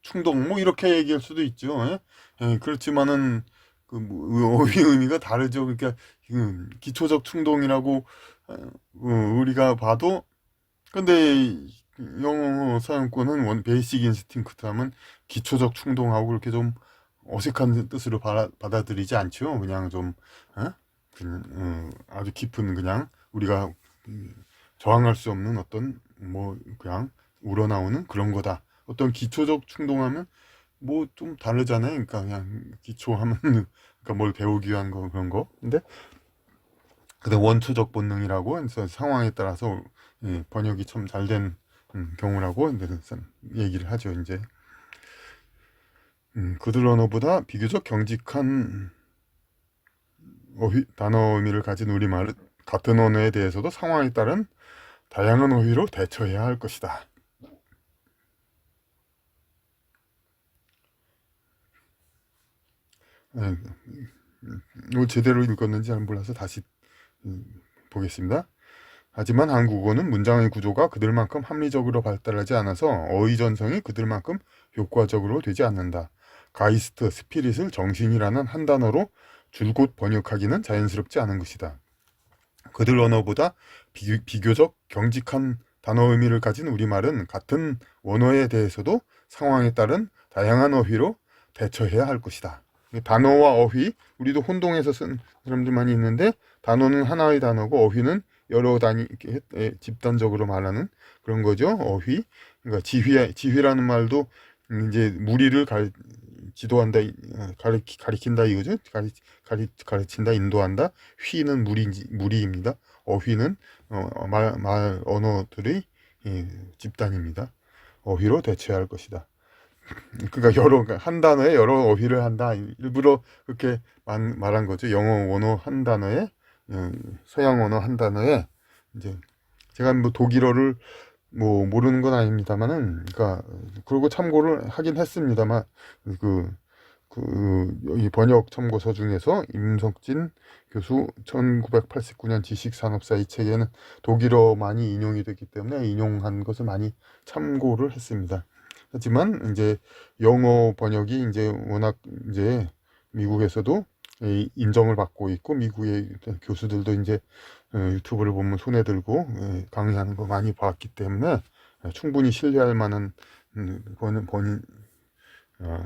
충동 뭐 이렇게 얘기할 수도 있죠. 예? 예, 그렇지만은 어휘 의미가 다르죠. 그러니까 기초적 충동이라고 우리가 봐도, 근데 영어 사용권은 베이식 인스팅크트 하면 기초적 충동하고 그렇게 좀 어색한 뜻으로 받아들이지 않죠. 그냥 좀 어? 아주 깊은 그냥 우리가 저항할 수 없는 어떤 뭐 그냥 우러나오는 그런 거다. 어떤 기초적 충동하면 뭐 좀 다르잖아요. 그러니까 그냥 기초하면 그러니까 뭘 배우기 위한 거 그런 거. 근데 원초적 본능이라고 해서 상황에 따라서 번역이 참 잘 된 경우라고 이제 얘기를 하죠. 이제 그들 언어보다 비교적 경직한 단어 의미를 가진 우리말은 같은 언어에 대해서도 상황에 따른 다양한 어휘로 대처해야 할 것이다. 예, 이거 제대로 읽었는지 잘 몰라서 다시 보겠습니다. 하지만 한국어는 문장의 구조가 그들만큼 합리적으로 발달하지 않아서 어휘 전성이 그들만큼 효과적으로 되지 않는다. 가이스트, 스피릿을 정신이라는 한 단어로 줄곧 번역하기는 자연스럽지 않은 것이다. 그들 언어보다 비교적 경직한 단어 의미를 가진 우리말은 같은 원어에 대해서도 상황에 따른 다양한 어휘로 대처해야 할 것이다. 단어와 어휘, 우리도 혼동해서 쓴 사람들 많이 있는데 단어는 하나의 단어고 어휘는 여러 단위 집단적으로 말하는 그런 거죠. 어휘. 그러니까 지휘라는 말도 이제 무리를 지도한다, 가리킨다 이거죠. 가르친다, 인도한다. 휘는 무리입니다. 어휘는 말 언어들의 집단입니다. 어휘로 대체할 것이다. 그러니까 한 단어에 여러 어휘를 한다. 일부러 그렇게 말한 거죠. 영어 언어 한 단어에 서양 언어 한 단어에 이제 제가 뭐 독일어를 뭐 모르는 건 아닙니다만은 그러니까 그리고 참고를 하긴 했습니다만 이 번역 참고서 중에서 임석진 교수 1989년 지식산업사 이 책에는 독일어 많이 인용이 됐기 때문에 인용한 것을 많이 참고를 했습니다. 하지만 이제 영어 번역이 이제 워낙 이제 미국에서도 인정을 받고 있고 미국의 교수들도 이제 유튜브를 보면 손에 들고 강의하는 거 많이 봤기 때문에 충분히 신뢰할 만한 어,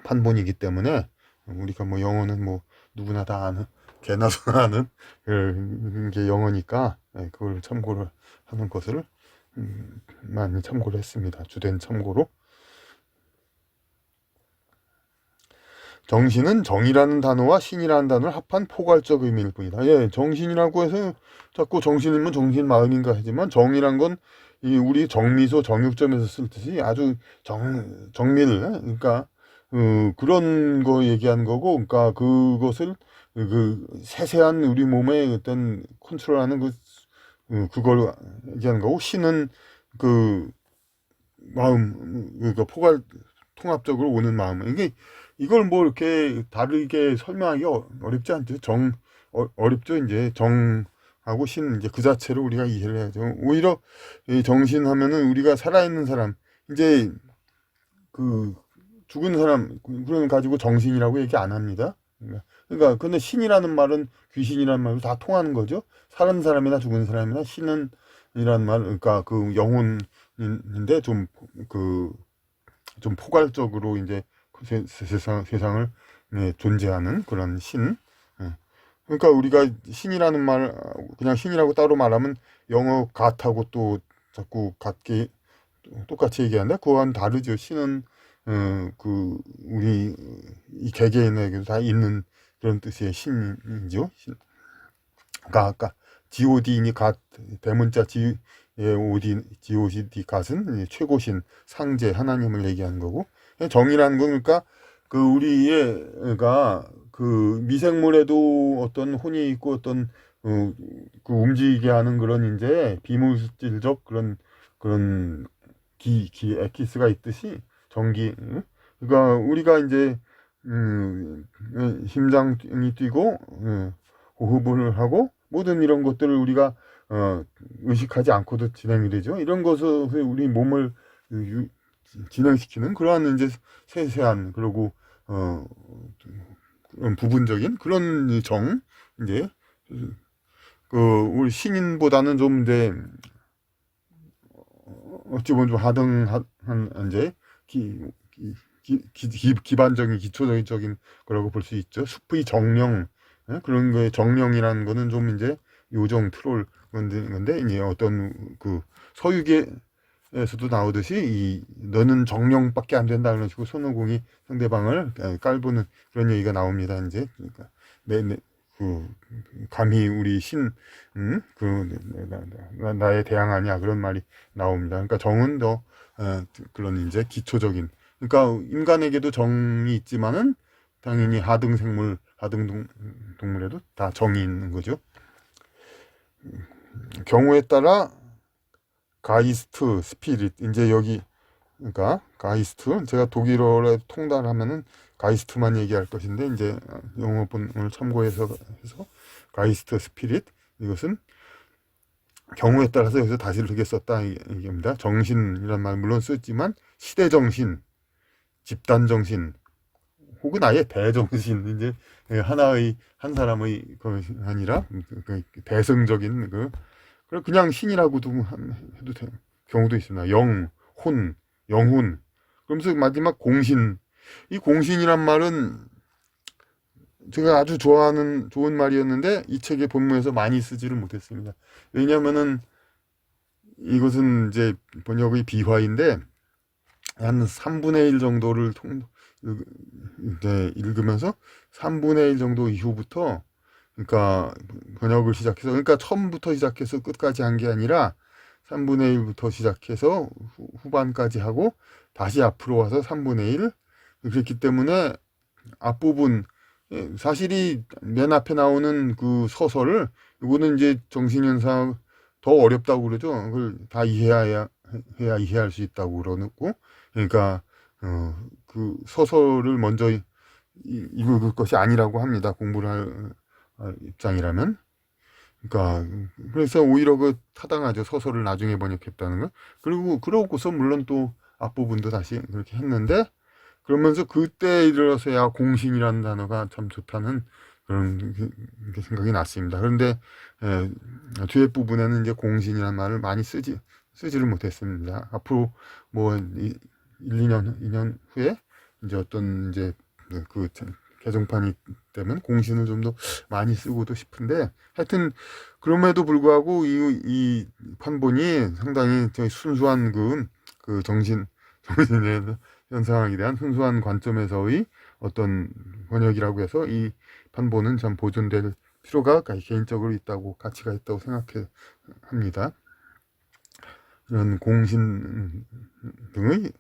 판본이기 때문에 우리가 뭐 영어는 뭐 누구나 다 아는 개나 소나 아는 게 영어니까 그걸 참고를 하는 것을 많이 참고를 했습니다. 주된 참고로. 정신은 정이라는 단어와 신이라는 단어를 합한 포괄적 의미일 뿐이다. 예, 정신이라고 해서 자꾸 정신이면 정신 마음인가 하지만 정이란 건 우리 정미소 정육점에서 쓸 뜻이 아주 정밀, 그러니까 그런 거 얘기하는 거고, 그러니까 그것을 그 세세한 우리 몸의 어떤 컨트롤하는 그걸 얘기하는 거고, 신은 그 마음, 그러니까 통합적으로 오는 마음. 이걸 뭐 이렇게 다르게 설명하기 어렵지 않죠. 어렵죠. 이제 정하고 신, 이제 그 자체로 우리가 이해를 해야죠. 오히려 이 정신 하면은 우리가 살아있는 사람, 이제 그 죽은 사람, 그런 가지고 정신이라고 얘기 안 합니다. 근데 신이라는 말은 귀신이라는 말도 다 통하는 거죠. 사는 사람이나 죽은 사람이나 신은 이란 말, 그러니까 그 영혼인데 좀 포괄적으로 이제 세상을 존재하는 그런 신. 예. 그러니까 우리가 신이라는 말, 그냥 신이라고 따로 말하면 영어 갓하고 또 자꾸 같게 똑같이 얘기하는데 그거와는 다르죠. 신은 우리 이 개개인에게도 다 있는 그런 뜻의 신이죠. 아까 god이니 갓 대문자 god 갓은 최고신 상제 하나님을 얘기하는 거고 정이라는 건 그러니까 그 우리가 그 미생물에도 어떤 혼이 있고 어떤 그 움직이게 하는 그런 이제 비물질적 그런 엑기스가 있듯이 전기 그러니까 우리가 이제 심장이 뛰고 호흡을 하고 모든 이런 것들을 우리가 의식하지 않고도 진행이 되죠. 이런 것을 우리 몸을 진행시키는 그러한 이제 세세한 그리고 그런 부분적인 그런 이제 그 우리 신인보다는 좀 이제 어찌 보면 좀 하등한 이제 기, 기반적인 기초적인 거라고 볼 수 있죠. 숲의 정령, 그런 거에 정령이라는 거는 좀 이제 요정 트롤 건데 이제 어떤 그 서유기에서도 나오듯이 이 너는 정령밖에 안 된다 그런 식으로 손오공이 상대방을 깔보는 그런 얘기가 나옵니다. 이제 그러니까 그 감히 우리 신, 나에 대항하냐 그런 말이 나옵니다. 그러니까 정은 더 그런 이제 기초적인, 그러니까 인간에게도 정이 있지만은 당연히 하등 생물, 동물에도 다 정이 있는 거죠. 경우에 따라 가이스트, 스피릿, 이제 여기 그러니까 가이스트, 제가 독일어로 통달하면은 가이스트만 얘기할 것인데 이제 영어본을 참고해서 가이스트, 스피릿, 이것은 경우에 따라서 여기서 다시를 크게 썼다 얘기입니다. 정신이란 말 물론 쓰지만 시대 정신, 집단 정신, 혹은 아예 대정신, 이제 하나의 한 사람의 것이 아니라 대승적인 그냥 신이라고도 해도 되는 경우도 있습니다. 영혼. 그러면서 마지막 공신. 이 공신이란 말은 제가 아주 좋아하는 좋은 말이었는데 이 책의 본문에서 많이 쓰지를 못했습니다. 왜냐하면은 이것은 이제 번역의 비화인데 한 3분의 1 정도를 읽으면서 3분의 1 정도 이후부터, 그러니까 번역을 시작해서, 그러니까 처음부터 시작해서 끝까지 한 게 아니라 3분의 1부터 시작해서 후반까지 하고 다시 앞으로 와서 3분의 1, 그렇기 때문에 앞부분, 사실이 맨 앞에 나오는 그 서설을, 이거는 이제 정신현상 더 어렵다고 그러죠. 그걸 다 이해해야 이해할 수 있다고 그러고, 그러니까 그 서설을 먼저 읽을 것이 아니라고 합니다. 공부를 할 입장이라면. 그러니까 그래서 오히려 그 타당하죠. 서설을 나중에 번역했다는 거. 그리고 그러고서 물론 또 앞부분도 다시 그렇게 했는데, 그러면서 그때 이르러서야 공신이라는 단어가 참 좋다는 그런 생각이 났습니다. 그런데 뒤에 부분에는 이제 공신이라는 말을 많이 쓰지를 못했습니다. 앞으로 뭐 1, 2년 후에 이제 어떤 이제 그 개정판이 되면 공신을 좀 더 많이 쓰고도 싶은데, 하여튼 그럼에도 불구하고 이 판본이 상당히 순수한 그 정신의 현상에 대한 순수한 관점에서의 어떤 번역이라고 해서 이 판본은 참 보존될 필요가 개인적으로 있다고, 가치가 있다고 생각합니다. 이런 공신 등의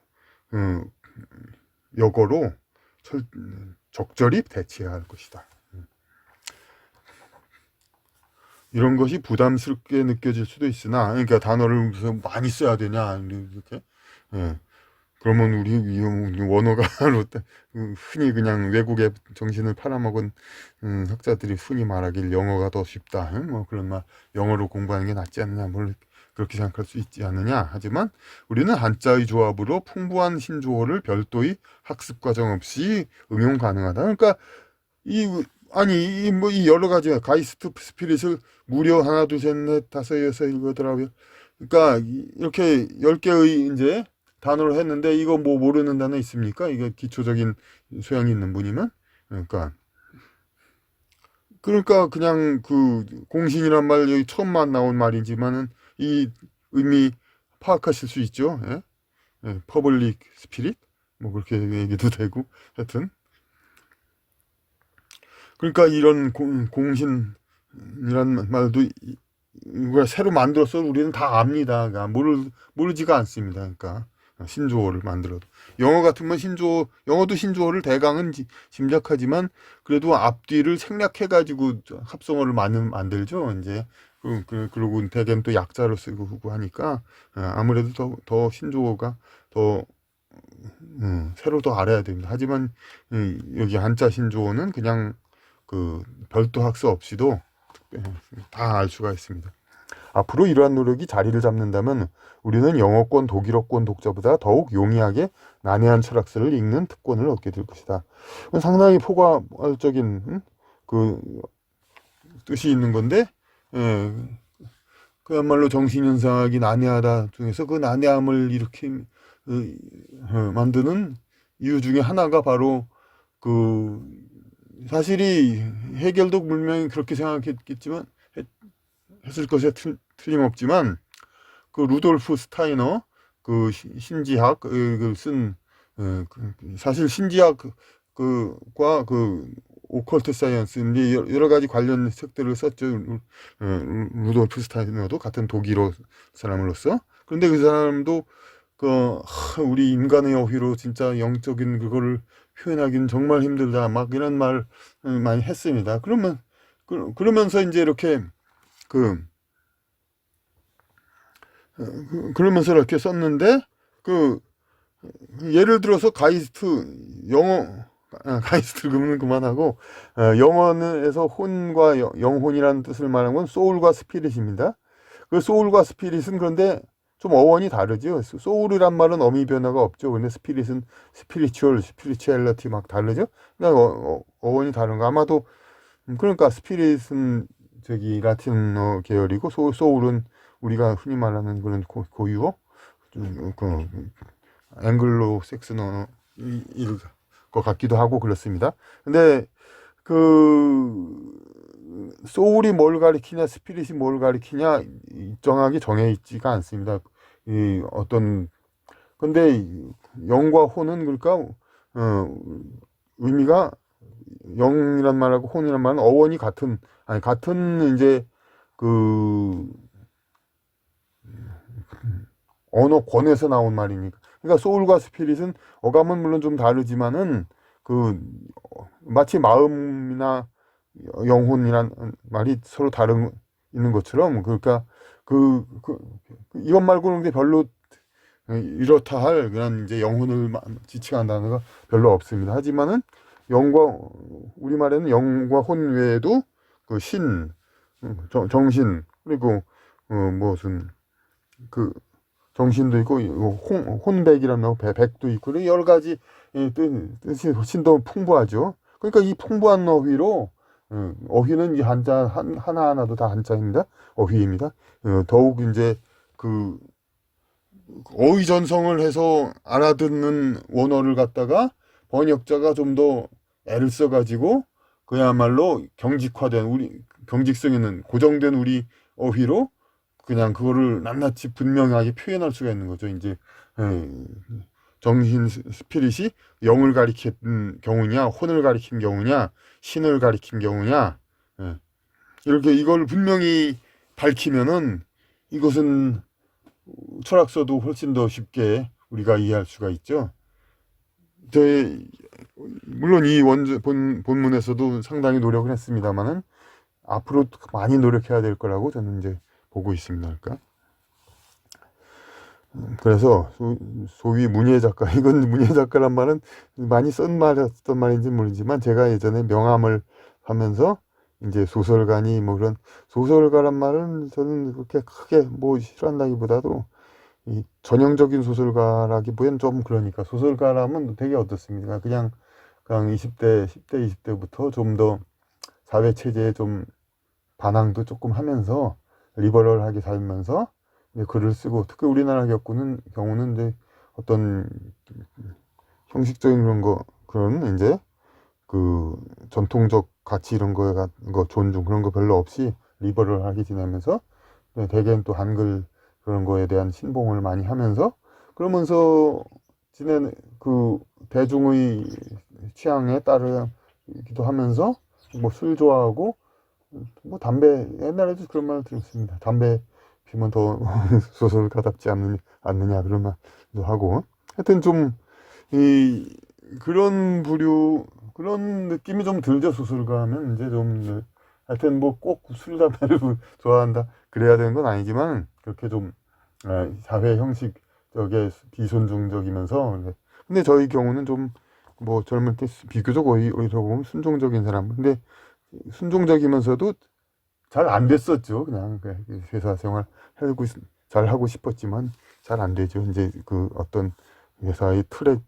역어로 적절히 대치해야 할 것이다. 이런 것이 부담스럽게 느껴질 수도 있으나, 그러니까 단어를 많이 써야 되냐 이렇게. 그러면 우리 원어가 흔히 그냥 외국의 정신을 팔아먹은 학자들이 흔히 말하길 영어가 더 쉽다, 뭐 그런 말, 영어로 공부하는 게 낫지 않느냐, 뭘 그렇게 생각할 수 있지 않느냐. 하지만 우리는 한자의 조합으로 풍부한 신조어를 별도의 학습 과정 없이 응용 가능하다. 그러니까 이 여러 가지 가이스트 스피릿을 무려 하나 둘 셋 넷 다섯 여섯 일곱 여덟 아홉, 그러니까 이렇게 10개의 이제 단어로 했는데, 이거 뭐 모르는 단어 있습니까? 이게 기초적인 소양이 있는 분이면. 그러니까 그냥 그 공신이란 말 여기 처음만 나온 말이지만은 이 의미 파악하실 수 있죠. 퍼블릭 스피릿 뭐 그렇게 얘기도 되고, 하여튼 그러니까 이런 공신이란 말도 이걸 새로 만들어서 우리는 다 압니다. 그러니까 모르지가 않습니다. 그러니까 신조어를 만들어도, 영어 같으면 영어도 신조어를 대강은 짐작하지만 그래도 앞뒤를 생략해가지고 합성어를 만들죠. 이제 그러고 대개는 또 약자로 쓰고 하니까 아무래도 더 신조어가 더 새로 더 알아야 됩니다. 하지만 여기 한자 신조어는 그냥 그 별도 학습 없이도 다 알 수가 있습니다. 앞으로 이러한 노력이 자리를 잡는다면 우리는 영어권, 독일어권 독자보다 더욱 용이하게 난해한 철학서를 읽는 특권을 얻게 될 것이다. 상당히 포괄적인 그 뜻이 있는 건데, 그야말로 정신현상이 난해하다 중에서 그 난해함을 이렇게 만드는 이유 중에 하나가 바로 그 사실이 해결도 분명히 그렇게 생각했겠지만 했을 것에 틀림없지만 그 루돌프 스타이너 그 신지학 쓴 사실 신지학 그과 그 오컬트 사이언스 이제 여러 가지 관련 책들을 썼죠. 루돌프 스타이너도 같은 독일어 사람으로서. 그런데 그 사람도 우리 인간의 어휘로 진짜 영적인 그거를 표현하기는 정말 힘들다. 막 이런 말 많이 했습니다. 그러면서 이제 이렇게 그 그러면서 이렇게 썼는데 그 예를 들어서 가이스트 영어 가이스트 그러면 그만하고 영어에서 혼과 영혼이라는 뜻을 말하는 건 소울과 스피릿입니다. 그 소울과 스피릿은 그런데 좀 어원이 다르죠. 소울이란 말은 어미 변화가 없죠. 근데 스피릿은 스피리추얼리티 막 다르죠. 그러니까 어원이 다른 거 아마도 그러니까 스피릿은 저기 라틴어 계열이고 소울은 우리가 흔히 말하는 그런 고유어 앵글로 색슨어일 것 같기도 하고 그렇습니다. 근데 그 소울이 뭘 가리키냐 스피릿이 뭘 가리키냐 정확히 정해 있지가 않습니다. 이 어떤 근데 영과 혼은 그러니까 의미가 영이란 말하고 혼이란 말은 어원이 같은 이제 그 언어권에서 나온 말이니까. 그러니까 소울과 스피릿은 어감은 물론 좀 다르지만은 그 마치 마음이나 영혼이란 말이 서로 다른 있는 것처럼 그러니까 이것 말고는 게 별로 이렇다 할 그런 이제 영혼을 지칭한다는 단어가 별로 없습니다. 하지만은 영과 우리말에는 영과 혼 외에도 그 정신 그리고 무슨 그 정신도 있고 혼백이라는 거 백도 있고 여러 가지 뜻이 훨씬 더 풍부하죠. 그러니까 이 풍부한 어휘로 어휘는 이 한자 하나하나도 다 한자입니다. 어휘입니다. 더욱 이제 그 어휘 전성을 해서 알아듣는 원어를 갖다가 번역자가 좀 더 애를 써가지고 그야말로 경직성 있는 고정된 우리 어휘로 그냥 그거를 낱낱이 분명하게 표현할 수가 있는 거죠. 이제 정신 스피릿이 영을 가리킨 경우냐, 혼을 가리킨 경우냐, 신을 가리킨 경우냐, 이렇게 이걸 분명히 밝히면은 이것은 철학서도 훨씬 더 쉽게 우리가 이해할 수가 있죠. 물론 이 본문에서도 상당히 노력을 했습니다만은 앞으로 많이 노력해야 될 거라고 저는 이제 보고 있습니다. 그러니까 그래서 소위 문예 작가 이건 문예 작가란 말은 많이 썼던 말인지 모르지만 제가 예전에 명함을 하면서 이제 소설가니 뭐 그런 소설가란 말은 저는 그렇게 크게 뭐 싫어한다기보다도 이 전형적인 소설가라기보다는 좀 그러니까 소설가라면 되게 어떻습니까? 그냥 10대 20대부터 좀 더 사회 체제에 좀 반항도 조금 하면서 리버럴하게 살면서 글을 쓰고 특히 우리나라 경우는 이제 어떤 형식적인 그런 이제 그 전통적 가치 이런 거 존중 그런 거 별로 없이 리버럴하게 지내면서 대개는 또 한글 그런 거에 대한 신봉을 많이 하면서 그러면서 지내는 그 대중의 취향에 따르기도 하면서 뭐 술 좋아하고 뭐 담배 옛날에도 그런 말을 들었습니다. 담배 피면 더 소설가답지 않느냐 그런 말도 하고 하여튼 좀 그런 그런 느낌이 좀 들죠. 소설가 하면 이제 좀 하여튼 뭐 꼭 술 담배를 좋아한다 그래야 되는 건 아니지만 그렇게 좀 사회 형식적에 비순종적이면서 근데 저희 경우는 좀 뭐 젊을 때 비교적 어디서 보면 순종적인 사람 근데 순종적이면서도 잘 안 됐었죠. 그냥 회사 생활 잘 하고 싶었지만 잘 안 되죠. 이제 그 어떤 회사의 틀에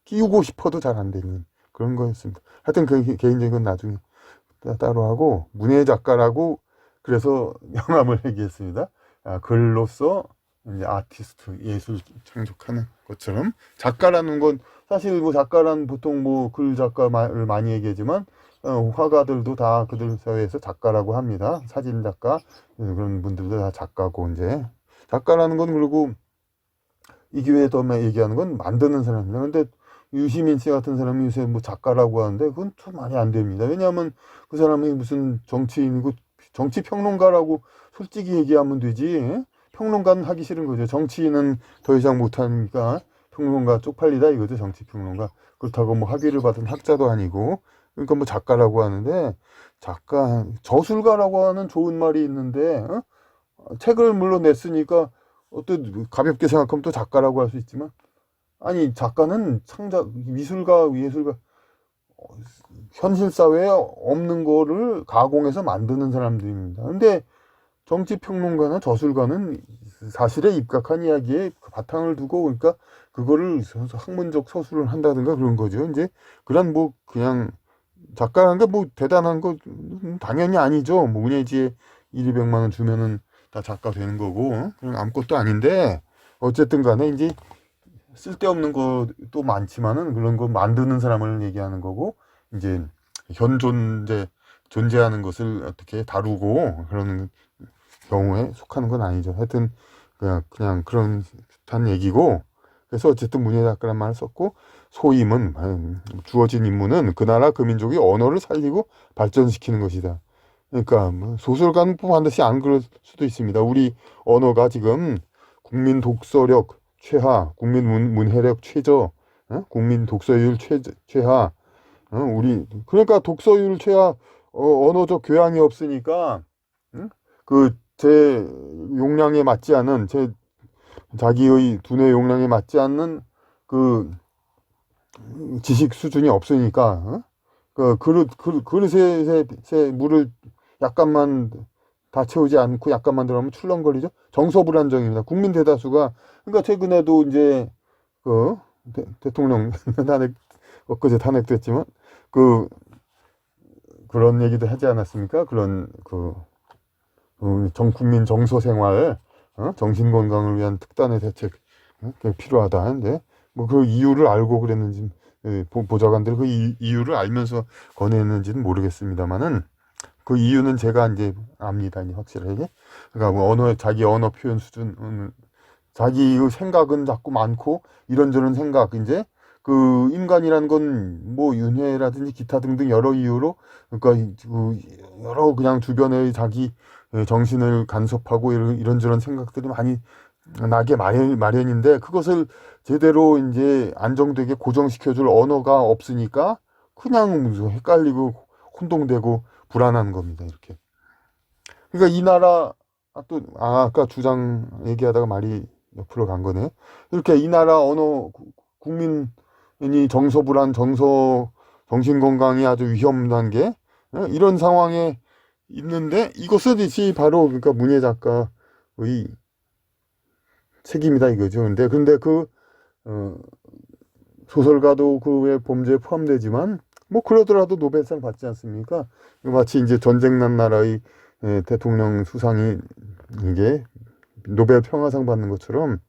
끼우고 싶어도 잘 안 되는 그런 거였습니다. 하여튼 그 개인적인 건 나중에 따로 하고 문예 작가라고 그래서 영감을 얘기했습니다. 글로서 이제 아티스트, 예술 창작하는 것처럼 작가라는 건 사실 뭐 작가란 보통 뭐 글 작가를 많이 얘기하지만 화가들도 다 그들 사회에서 작가라고 합니다. 사진 작가 그런 분들도 다 작가고 이제 작가라는 건 그리고 이 기회에 더 얘기하는 건 만드는 사람입니다. 근데 유시민 씨 같은 사람이 요새 뭐 작가라고 하는데 그건 좀 말이 안 됩니다. 왜냐하면 그 사람이 무슨 정치인이고 정치 평론가라고 솔직히 얘기하면 되지. 예? 평론가는 하기 싫은 거죠. 정치인은 더 이상 못하니까 평론가 쪽팔리다 이거죠. 정치 평론가. 그렇다고 뭐 학위를 받은 학자도 아니고 그러니까 뭐 작가라고 하는데 작가 저술가라고 하는 좋은 말이 있는데 책을 물론 냈으니까 어떤 가볍게 생각하면 또 작가라고 할 수 있지만 아니 작가는 창작 미술가 예술가 현실 사회에 없는 거를 가공해서 만드는 사람들입니다. 근데 정치평론가나 저술가는 사실에 입각한 이야기에 바탕을 두고 그러니까 그거를 학문적 서술을 한다든가 그런 거죠. 이제 그런 뭐 그냥 작가라는 게 뭐 대단한 거 당연히 아니죠. 뭐 문예지에 1, 200만 원 주면은 다 작가 되는 거고 그냥 아무것도 아닌데 어쨌든 간에 이제 쓸데없는 것도 많지만은 그런 거 만드는 사람을 얘기하는 거고 이제 존재하는 것을 어떻게 다루고 그러는 경우에 속하는 건 아니죠. 하여튼 그냥 그런 듯한 얘기고 그래서 어쨌든 문예작가란 말을 썼고 소임은 주어진 임무는 그 나라 그 민족의 언어를 살리고 발전시키는 것이다. 그러니까 뭐 소설가는 반드시 안 그럴 수도 있습니다. 우리 언어가 지금 국민 독서력 최하, 국민 문해력 최저, 국민 독서율 최하, 우리 그러니까 독서율 최하 언어적 교양이 없으니까 그 제 용량에 맞지 않은 제 자기의 두뇌 용량에 맞지 않는 그 지식 수준이 없으니까 그 그릇에 물을 약간만 다 채우지 않고 약간만 들어가면 출렁거리죠. 정서불안정입니다. 국민 대다수가 그러니까 최근에도 이제 그 대통령 탄핵 엊그제 탄핵됐지만 그런 얘기도 하지 않았습니까? 그런 국민 정서 생활 정신 건강을 위한 특단의 대책 필요하다 하는데 뭐 그 이유를 알고 그랬는지 보좌관들 그 이유를 알면서 권했는지는 모르겠습니다만은 그 이유는 제가 이제 압니다. 이제 확실하게. 그러니까 뭐 자기 언어 표현 수준, 자기의 생각은 자꾸 많고 이런저런 생각 이제 그 인간이란 건 뭐 윤회라든지 기타 등등 여러 이유로 그러니까 여러 그냥 주변의 자기 정신을 간섭하고 이런저런 생각들이 많이 나게 마련인데 그것을 제대로 이제 안정되게 고정시켜줄 언어가 없으니까 그냥 헷갈리고 혼동되고 불안한 겁니다. 이렇게. 그러니까 이 나라 아까 주장 얘기하다가 말이 옆으로 간 거네. 이렇게 이 나라 언어 국민이 정서불안, 정신 건강이 아주 위험 단계 이런 상황에 있는데 이것이 바로 그러니까 문예 작가의 책임이다 이거죠. 근데 소설가도 그 외 범죄에 포함되지만 뭐 그러더라도 노벨상 받지 않습니까? 마치 이제 전쟁 난 나라의 대통령 수상이 이게 노벨 평화상 받는 것처럼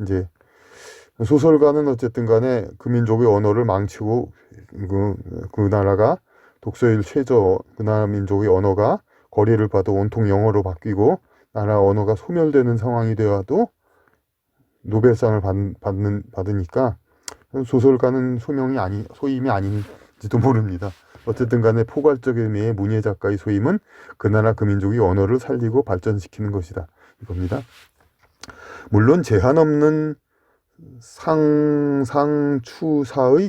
이제 소설가는 어쨌든 간에 그 민족의 언어를 망치고 그 나라가 독서율 최저 그 나라 민족의 언어가 거리를 봐도 온통 영어로 바뀌고 나라 언어가 소멸되는 상황이 되어도 노벨상을 받으니까 소설가는 소임이 아닌지도 모릅니다. 어쨌든 간에 포괄적 의미의 문예 작가의 소임은 그 나라 그 민족의 언어를 살리고 발전시키는 것이다. 이겁니다. 물론 제한 없는 상상추사의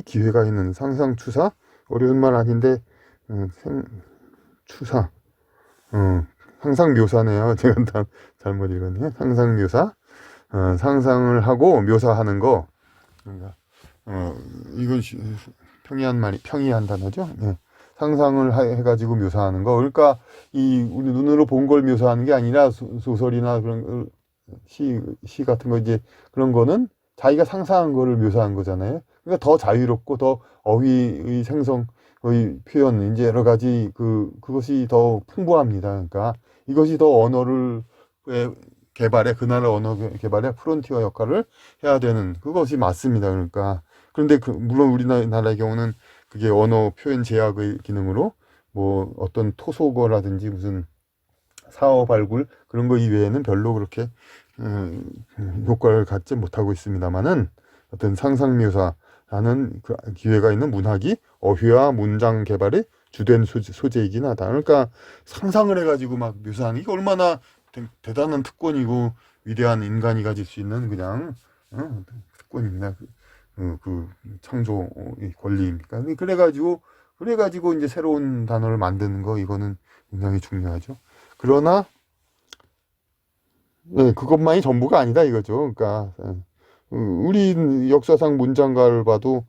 기회가 있는 상상추사 어려운 말 아닌데 추사 상상묘사네요. 제가 다 잘못 읽었네요. 상상묘사 상상을 하고 묘사하는 거 이건 평이한 단어죠. 네. 상상을 해가지고 묘사하는 거. 그러니까 우리 눈으로 본 걸 묘사하는 게 아니라 소설이나 그런 시 같은 거 이제 그런 거는 자기가 상상한 거를 묘사한 거잖아요. 그러니까 더 자유롭고 더 어휘의 생성 표현, 이제 여러 가지 그것이 더 풍부합니다. 그러니까 이것이 더 언어를 개발에, 그 나라 언어 개발에 프론티어 역할을 해야 되는 그것이 맞습니다. 그러니까 그런데 물론 우리나라의 경우는 그게 언어 표현 제약의 기능으로 뭐 어떤 토속어라든지 무슨 사어 발굴 그런 거 이외에는 별로 그렇게 효과를 갖지 못하고 있습니다만은 어떤 상상 묘사라는 그 기회가 있는 문학이 어휘와 문장 개발의 주된 소재이긴 하다. 그러니까 상상을 해가지고 막 묘사하는 이게 얼마나 대단한 특권이고 위대한 인간이 가질 수 있는 그냥 특권입니다. 그 창조의 권리입니까? 그래가지고 이제 새로운 단어를 만드는 거 이거는 굉장히 중요하죠. 그러나 그것만이 전부가 아니다 이거죠. 그러니까 우리 역사상 문장가를 봐도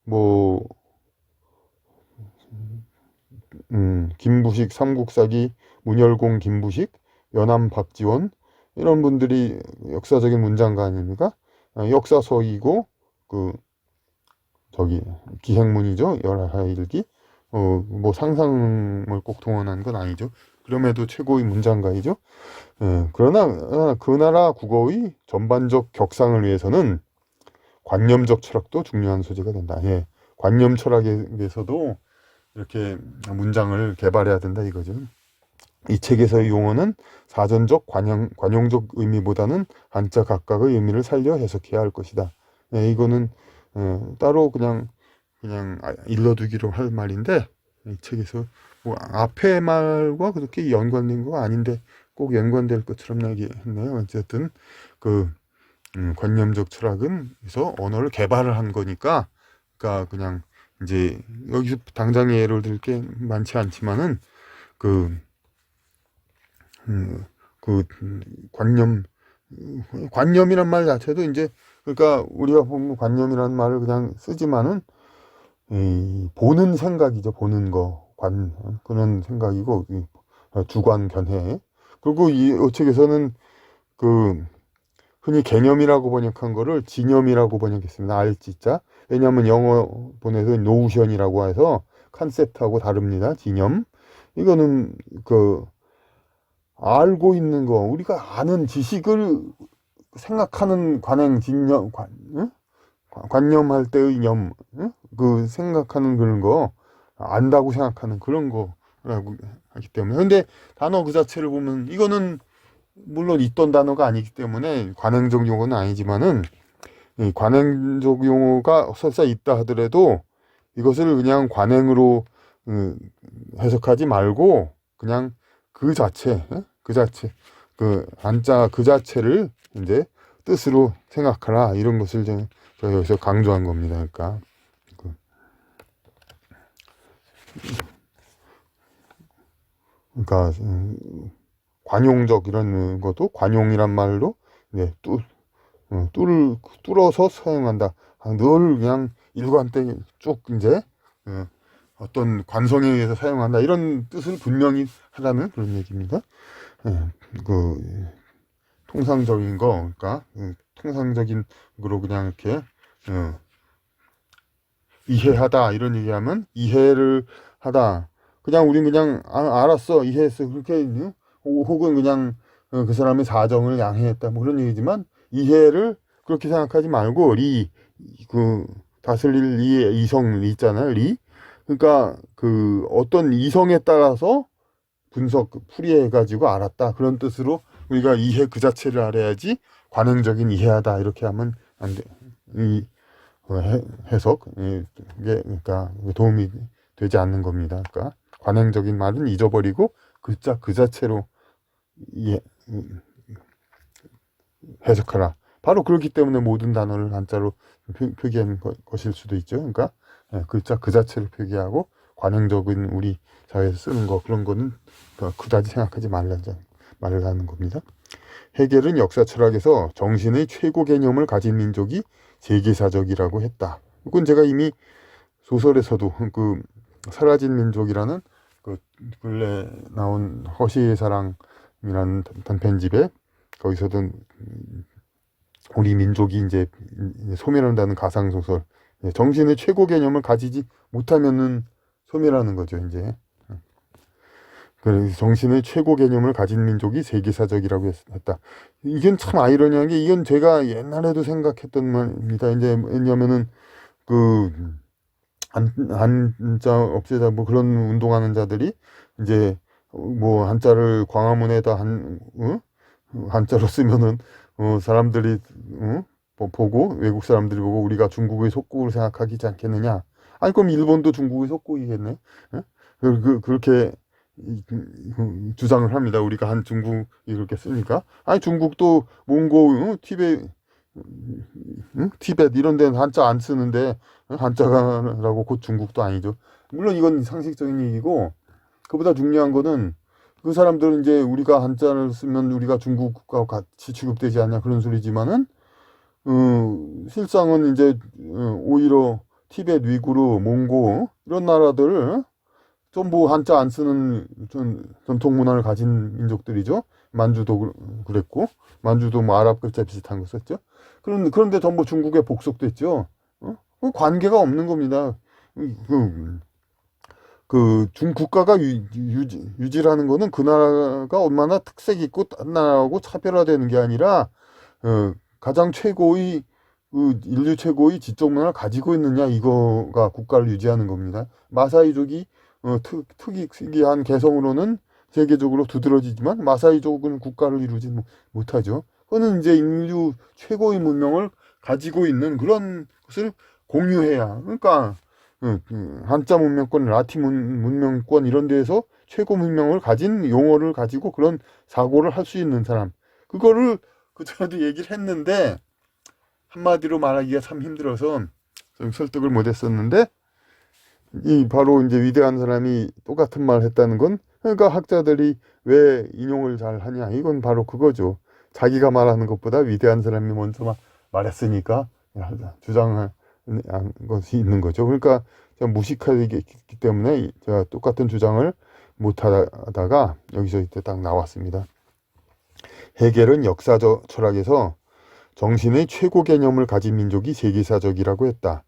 뭐 김부식, 삼국사기, 문열공, 김부식, 연암, 박지원 이런 분들이 역사적인 문장가 아닙니까? 역사서이고 그 저기 기행문이죠. 열하일기. 뭐 상상을 꼭 동원한 건 아니죠. 그럼에도 최고의 문장가이죠. 그러나 그 나라 국어의 전반적 격상을 위해서는 관념적 철학도 중요한 소재가 된다. 예. 관념 철학에 대해서도 이렇게 문장을 개발해야 된다 이거죠. 이 책에서의 용어는 사전적 관용적 의미보다는 한자 각각의 의미를 살려 해석해야 할 것이다. 예, 이거는 따로 그냥 일러두기로 할 말인데 이 책에서 뭐 앞에 말과 그렇게 연관된 거 아닌데 꼭 연관될 것처럼 얘기했네요. 어쨌든 그 관념적 철학은 그래서 언어를 개발을 한 거니까 그러니까 그냥 이제 여기서 당장 예를 들 게 많지 않지만은 그 관념이란 말 자체도 이제 그러니까 우리가 보면 관념이라는 말을 그냥 쓰지만은 보는 생각이죠. 보는 거 그런 생각이고 주관 견해. 그리고 이 책에서는 그 흔히 개념이라고 번역한 거를 진념이라고 번역했습니다. 알지자. 왜냐하면 영어 본에서 노션이라고 해서 컨셉트하고 다릅니다. 진념. 이거는 알고 있는 거, 우리가 아는 지식을 생각하는 관념할 때의 그 생각하는 그런 거, 안다고 생각하는 그런 거라고 하기 때문에. 근데 단어 그 자체를 보면 이거는 물론 있던 단어가 아니기 때문에 관행적 용어는 아니지만은 이 관행적 용어가 설사 있다 하더라도 이것을 그냥 관행으로 해석하지 말고 그냥 그 자체 안자 그 자체를 이제 뜻으로 생각하라 이런 것을 제가 여기서 강조한 겁니다. 그러니까 관용적 이런 것도 관용이란 말로 네, 뚫어서 사용한다. 늘 그냥 일관되게 쭉 이제 어떤 관성에 의해서 사용한다 이런 뜻을 분명히 하라는 그런 얘기입니다. 통상적인 거, 그러니까 통상적인 거로 그냥 이렇게 이해하다 이런 얘기하면 이해를 하다. 그냥 우린 그냥 알았어 이해했어 그렇게 혹은 그냥 그 사람의 사정을 양해했다 뭐 그런 얘기지만 이해를 그렇게 생각하지 말고 다스릴 리의 이성 있잖아요. 그러니까 어떤 이성에 따라서 풀이해가지고 알았다 그런 뜻으로 우리가 이해 그 자체를 알아야지 관행적인 이해하다 이렇게 하면 안 돼. 이 해석 이게 그러니까 도움이 되지 않는 겁니다. 그러니까 관행적인 말은 잊어버리고 글자 그 자체로 해석하라. 바로 그렇기 때문에 모든 단어를 한자로 표기한 것일 수도 있죠. 그러니까 글자 그 자체를 표기하고 관행적인 우리 사회에서 쓰는 거 그런 거는 그다지 생각하지 말라는 겁니다. 헤겔은 역사 철학에서 정신의 최고 개념을 가진 민족이 세계사적이라고 했다. 이건 제가 이미 소설에서도 사라진 민족이라는 근래 나온 허시의 사랑이라는 단편집에 거기서도 우리 민족이 이제 소멸한다는 가상소설 정신의 최고 개념을 가지지 못하면은 소멸하는 거죠, 이제. 그래서 정신의 최고 개념을 가진 민족이 세계사적이라고 했다. 이건 참 아이러니한 게, 이건 제가 옛날에도 생각했던 말입니다. 이제 왜냐면은 그 한자 없애자 뭐 그런 운동하는 자들이 이제 뭐 한자를 광화문에다 한자로 쓰면은 사람들이 보고, 외국 사람들이 보고 우리가 중국의 속국을 생각하지 않겠느냐. 아니 그럼 일본도 중국의 속국이겠네. 예? 그렇게 주장을 합니다. 우리가 한 중국이 그렇게 쓰니까. 아니 중국도 몽고, 티벳 이런 데는 한자 안 쓰는데 한자가라고 곧 중국도 아니죠. 물론 이건 상식적인 얘기고, 그보다 중요한 거는 그 사람들은 이제 우리가 한자를 쓰면 우리가 중국과 같이 취급되지 않냐 그런 소리지만은 실상은 이제 오히려 티벳, 위구르, 몽고 이런 나라들 전부 한자 안 쓰는 전통 문화를 가진 민족들이죠. 만주도 그랬고, 만주도 뭐 아랍 글자 비슷한 거 썼죠. 그런데 전부 중국에 복속됐죠. 그 관계가 없는 겁니다. 그 중국가가 유지라는 거는 그 나라가 얼마나 특색 있고 딴 나라하고 차별화되는 게 아니라 가장 최고의 인류 최고의 지적 문화를 가지고 있느냐, 이거가 국가를 유지하는 겁니다. 마사이족이 특이한 개성으로는 세계적으로 두드러지지만 마사이족은 국가를 이루지 못하죠. 그거는 이제 인류 최고의 문명을 가지고 있는 그런 것을 공유해야. 그러니까 한자 문명권, 라틴 문명권 이런 데에서 최고 문명을 가진 용어를 가지고 그런 사고를 할 수 있는 사람, 그거를 그전에도 얘기를 했는데 한마디로 말하기가 참 힘들어서 좀 설득을 못했었는데, 이 바로 이제 위대한 사람이 똑같은 말 했다는 건, 그러니까 학자들이 왜 인용을 잘 하냐, 이건 바로 그거죠. 자기가 말하는 것보다 위대한 사람이 먼저 말했으니까 주장한 것이 있는 거죠. 그러니까 제가 무식하기 때문에 제가 똑같은 주장을 못 하다가 여기서 이때 딱 나왔습니다. 헤겔은 역사적 철학에서 정신의 최고 개념을 가진 민족이 세계사적이라고 했다.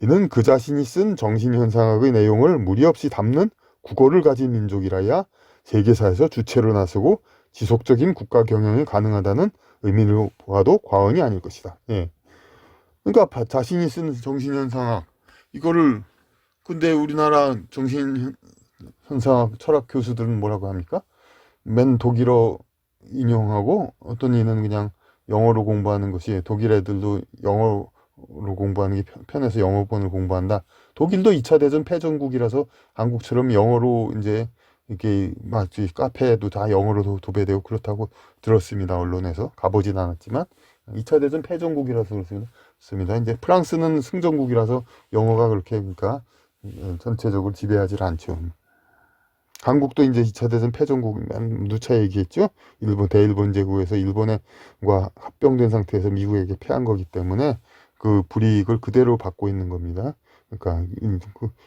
이는 그 자신이 쓴 정신현상학의 내용을 무리 없이 담는 국어를 가진 민족이라야 세계사에서 주체로 나서고 지속적인 국가 경영이 가능하다는 의미로 보아도 과언이 아닐 것이다. 예. 그러니까 자신이 쓴 정신현상학, 이거를 근데 우리나라 정신현상학 철학 교수들은 뭐라고 합니까? 맨 독일어 인용하고, 어떤 이는 그냥 영어로 공부하는 것이, 독일 애들도 영어로 공부하는 게 편해서 영어권을 공부한다. 독일도 2차 대전 패전국이라서 한국처럼 영어로 이제 이렇게 마치 카페에도 다 영어로 도배되고 그렇다고 들었습니다. 언론에서 가보진 않았지만 2차 대전 패전국이라서 그렇습니다. 이제 프랑스는 승전국이라서 영어가 그렇게, 그러니까 전체적으로 지배하지 않죠. 한국도 이제 2차 대전 패전국 누차 얘기했죠. 일본 대일본 제국에서 일본과 합병된 상태에서 미국에게 패한 거기 때문에 그 불이익을 그대로 받고 있는 겁니다. 그러니까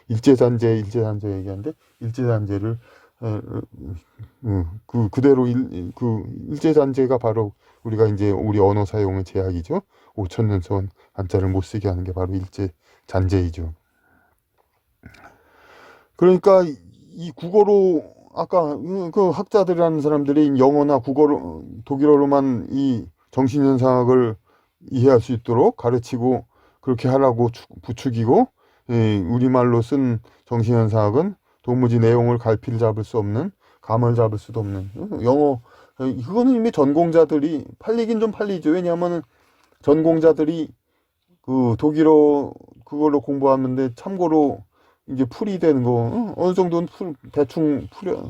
일제잔재 얘기하는데, 일제잔재를 그대로 그 일제잔재가 바로 우리가 이제 우리 언어 사용의 제약이죠. 5,000년 전 한자를 못 쓰게 하는 게 바로 일제잔재이죠. 그러니까 이 국어로, 아까 그 학자들이라는 사람들이 영어나 국어로, 독일어로만 이 정신현상학을 이해할 수 있도록 가르치고 그렇게 하라고 부추기고, 우리말로 쓴 정신현상학은 도무지 내용을 갈피를 잡을 수 없는, 감을 잡을 수도 없는 영어, 그거는 이미 전공자들이 팔리긴 좀 팔리죠. 왜냐하면 전공자들이 그 독일어 그걸로 공부하는데 참고로 이제 풀이되는 거 어느 정도는 대충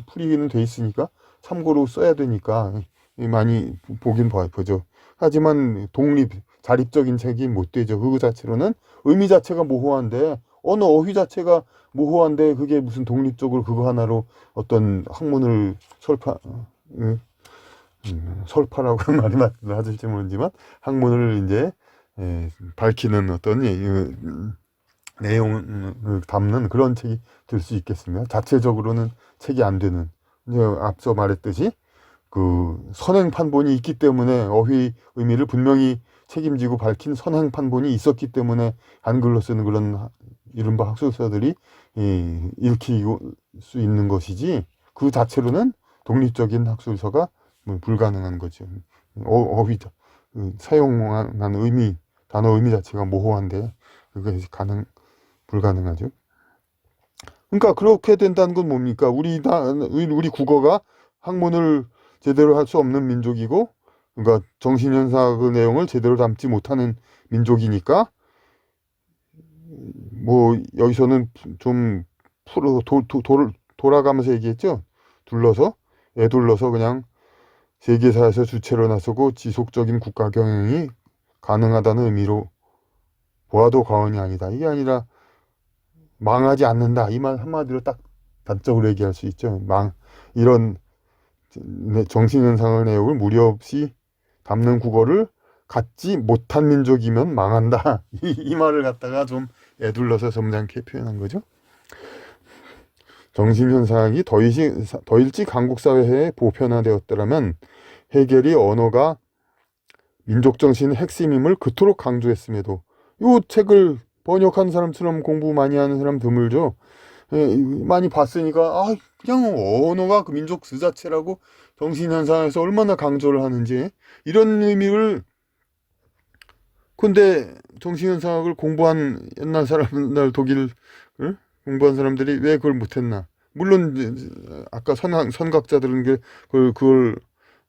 풀이는 돼 있으니까 참고로 써야 되니까 많이 보긴 보죠. 하지만 자립적인 책이 못 되죠. 그거 자체로는 의미 자체가 모호한데, 언어 어휘 자체가 모호한데 그게 무슨 독립적으로 그거 하나로 어떤 학문을 설파라고 말이 맞을지 모르지만 학문을 이제 밝히는 어떤 내용을 담는 그런 책이 될 수 있겠습니다. 자체적으로는 책이 안 되는, 앞서 말했듯이 그 선행 판본이 있기 때문에, 어휘 의미를 분명히 책임지고 밝힌 선행 판본이 있었기 때문에 한글로 쓰는 그런 이른바 학술서들이 읽힐 수 있는 것이지, 그 자체로는 독립적인 학술서가 뭐 불가능한 거죠. 어휘, 사용한 의미, 단어 의미 자체가 모호한데, 그게 불가능하죠. 그러니까 그렇게 된다는 건 뭡니까? 우리 국어가 학문을 제대로 할 수 없는 민족이고, 그러니까 정신현상의 내용을 제대로 담지 못하는 민족이니까, 뭐 여기서는 좀 돌아가면서 얘기했죠. 애둘러서 그냥 세계사에서 주체로 나서고 지속적인 국가 경영이 가능하다는 의미로 보아도 과언이 아니다. 이게 아니라 망하지 않는다. 이 말 한마디로 딱 단적으로 얘기할 수 있죠. 이런 정신현상의 내용을 무리 없이 담는 국어를 갖지 못한 민족이면 망한다. 이 말을 갖다가 좀 애둘러서 점잖게 표현한 거죠. 정신현상이 더 일찍 한국사회에 보편화되었더라면 헤겔이 언어가 민족정신의 핵심임을 그토록 강조했음에도, 이 책을 번역한 사람처럼 공부 많이 하는 사람 드물죠. 많이 봤으니까 그냥 언어가 그 민족 그 자체라고 정신현상에서 얼마나 강조를 하는지, 이런 의미를. 근데 정신현상학을 공부한 옛날 독일 공부한 사람들이 왜 그걸 못했나? 물론 아까 선각자들은 그걸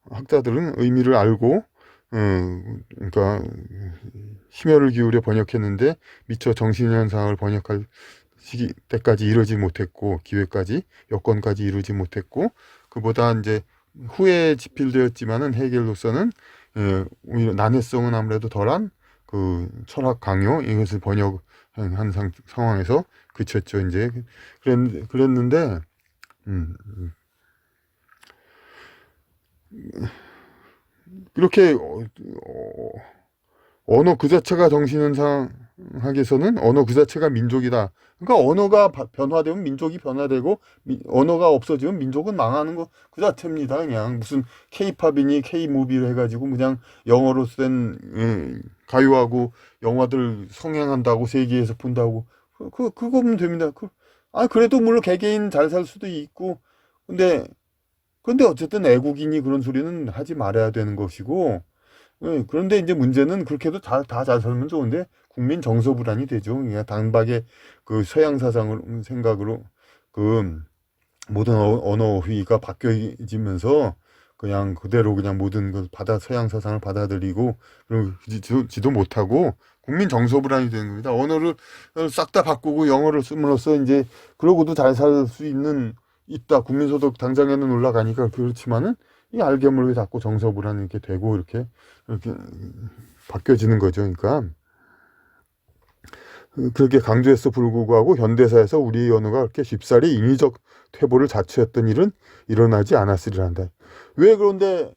학자들은 의미를 알고, 그러니까 심혈을 기울여 번역했는데 미처 정신현상을 번역할 때까지 이르지 못했고, 여건까지 이루지 못했고, 그보다 이제 후에 집필되었지만은 헤겔로서는 오히려 난해성은 아무래도 덜한 그 철학 강요, 이것을 번역한 상황에서 그쳤죠. 이제 그랬는데 이렇게 언어 그 자체가 정신현상학에서는 언어 그 자체가 민족이다. 그러니까 언어가 변화되면 민족이 변화되고, 언어가 없어지면 민족은 망하는 거 그 자체입니다. 그냥 무슨 K-팝이니 K-무비를 해가지고 그냥 영어로 쓴 가요하고 영화들 성행한다고 세계에서 본다고 그거면 됩니다. 그래도 물론 개개인 잘 살 수도 있고, 근데 어쨌든 애국인이 그런 소리는 하지 말아야 되는 것이고, 그런데 이제 문제는 그렇게도 다 잘 살면 좋은데 국민 정서 불안이 되죠. 그러니까 단박에 그 서양 사상을 생각으로 그 모든 언어휘가 바뀌어지면서 그냥 그대로 그냥 모든 걸 서양 사상을 받아들이고 그러지도 못하고 국민 정서 불안이 되는 겁니다. 언어를 싹 다 바꾸고 영어를 씀으로써 이제 그러고도 잘 살 수 있다. 국민소득 당장에는 올라가니까 그렇지만은 이 알게모르게 자꾸 정서 불안이 이렇게 되고 이렇게 바뀌어지는 거죠. 그러니까 그렇게 강조해서 불구하고 현대사에서 우리 언어가 그렇게 쉽사리 인위적 퇴보를 자초했던 일은 일어나지 않았으리라 한다. 왜 그런데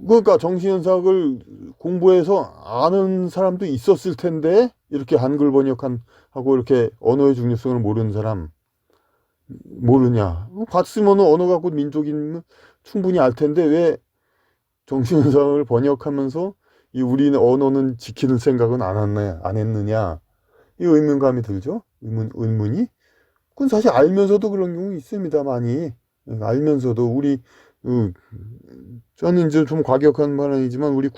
그러니까 정신현상을 공부해서 아는 사람도 있었을 텐데, 이렇게 한글 번역하고 이렇게 언어의 중요성을 모르는 사람 모르냐? 봤으면 언어가 곧 민족이면 충분히 알 텐데 왜 정신현상을 번역하면서 이 우리 언어는 지키는 생각은 안 했느냐? 이 의문감이 들죠? 의문이? 그건 사실 알면서도 그런 경우 있습니다, 많이. 알면서도 저는 이제 좀 과격한 말은 아니지만 우리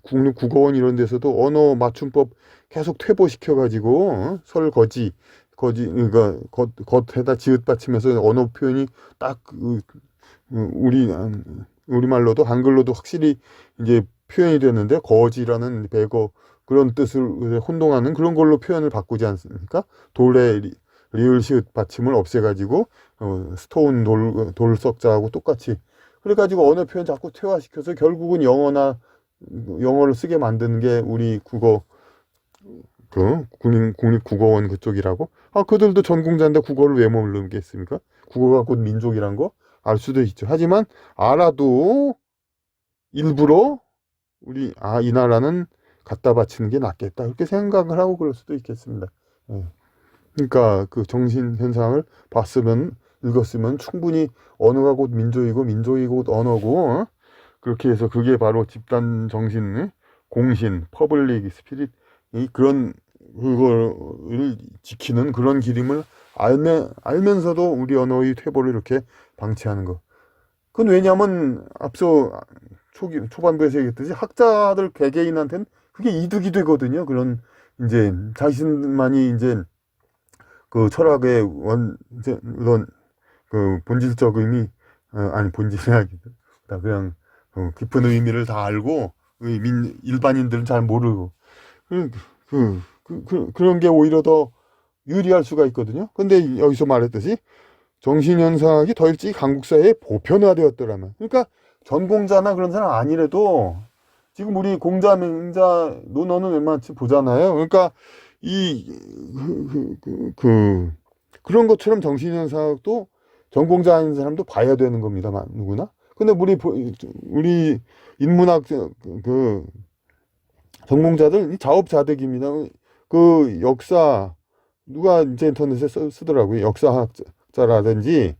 국립국어원 이런 데서도 언어 맞춤법 계속 퇴보시켜가지고 그러니까 겉에다 지읒 받치면서 언어 표현이 딱 우리말로도 한글로도 확실히 이제 표현이 되는데, 거지라는 배거 그런 뜻을 혼동하는 그런 걸로 표현을 바꾸지 않습니까? 돌에 리을 시읒 받침을 없애가지고 스톤 돌석자하고 똑같이 그래가지고 언어 표현 자꾸 퇴화시켜서 결국은 영어를 쓰게 만드는 게 우리 국립국어원 그쪽이라고. 그들도 전공자인데 국어를 왜 모르겠습니까? 국어가 곧 민족이란 거 알 수도 있죠. 하지만 알아도 일부러 이 나라는 갖다 바치는 게 낫겠다 이렇게 생각을 하고 그럴 수도 있겠습니다. 그러니까 그 정신 현상을 읽었으면 충분히 언어가 곧 민족이고 민족이 곧 언어고, 그렇게 해서 그게 바로 집단 정신, 공신, 퍼블릭 스피릿, 그런 그거를 지키는 그런 기림을 알면서도 우리 언어의 퇴보를 이렇게 방치하는 거. 그건 왜냐하면 앞서 초반부에서 얘기했듯이 학자들 개개인한테는 그게 이득이 되거든요. 그런 이제 자신만이 이제 그 철학의 이제 물론 그 본질적 의미 아니 본질이라기보다 그냥 깊은 의미를 다 알고 일반인들은 잘 모르고 그, 그런 게 오히려 더 유리할 수가 있거든요. 근데 여기서 말했듯이 정신현상학이 더 일찍 한국 사회에 보편화되었더라면, 그러니까 전공자나 그런 사람 아니래도 지금 우리 공자 맹자 논어는 웬만치 보잖아요. 그러니까 이 그런 것처럼 정신현상학도 전공자 아닌 사람도 봐야 되는 겁니다. 누구나. 근데 우리 인문학 그 전공자들 자업자득입니다. 그 역사 누가 이제 인터넷에 쓰더라고요. 역사학자라든지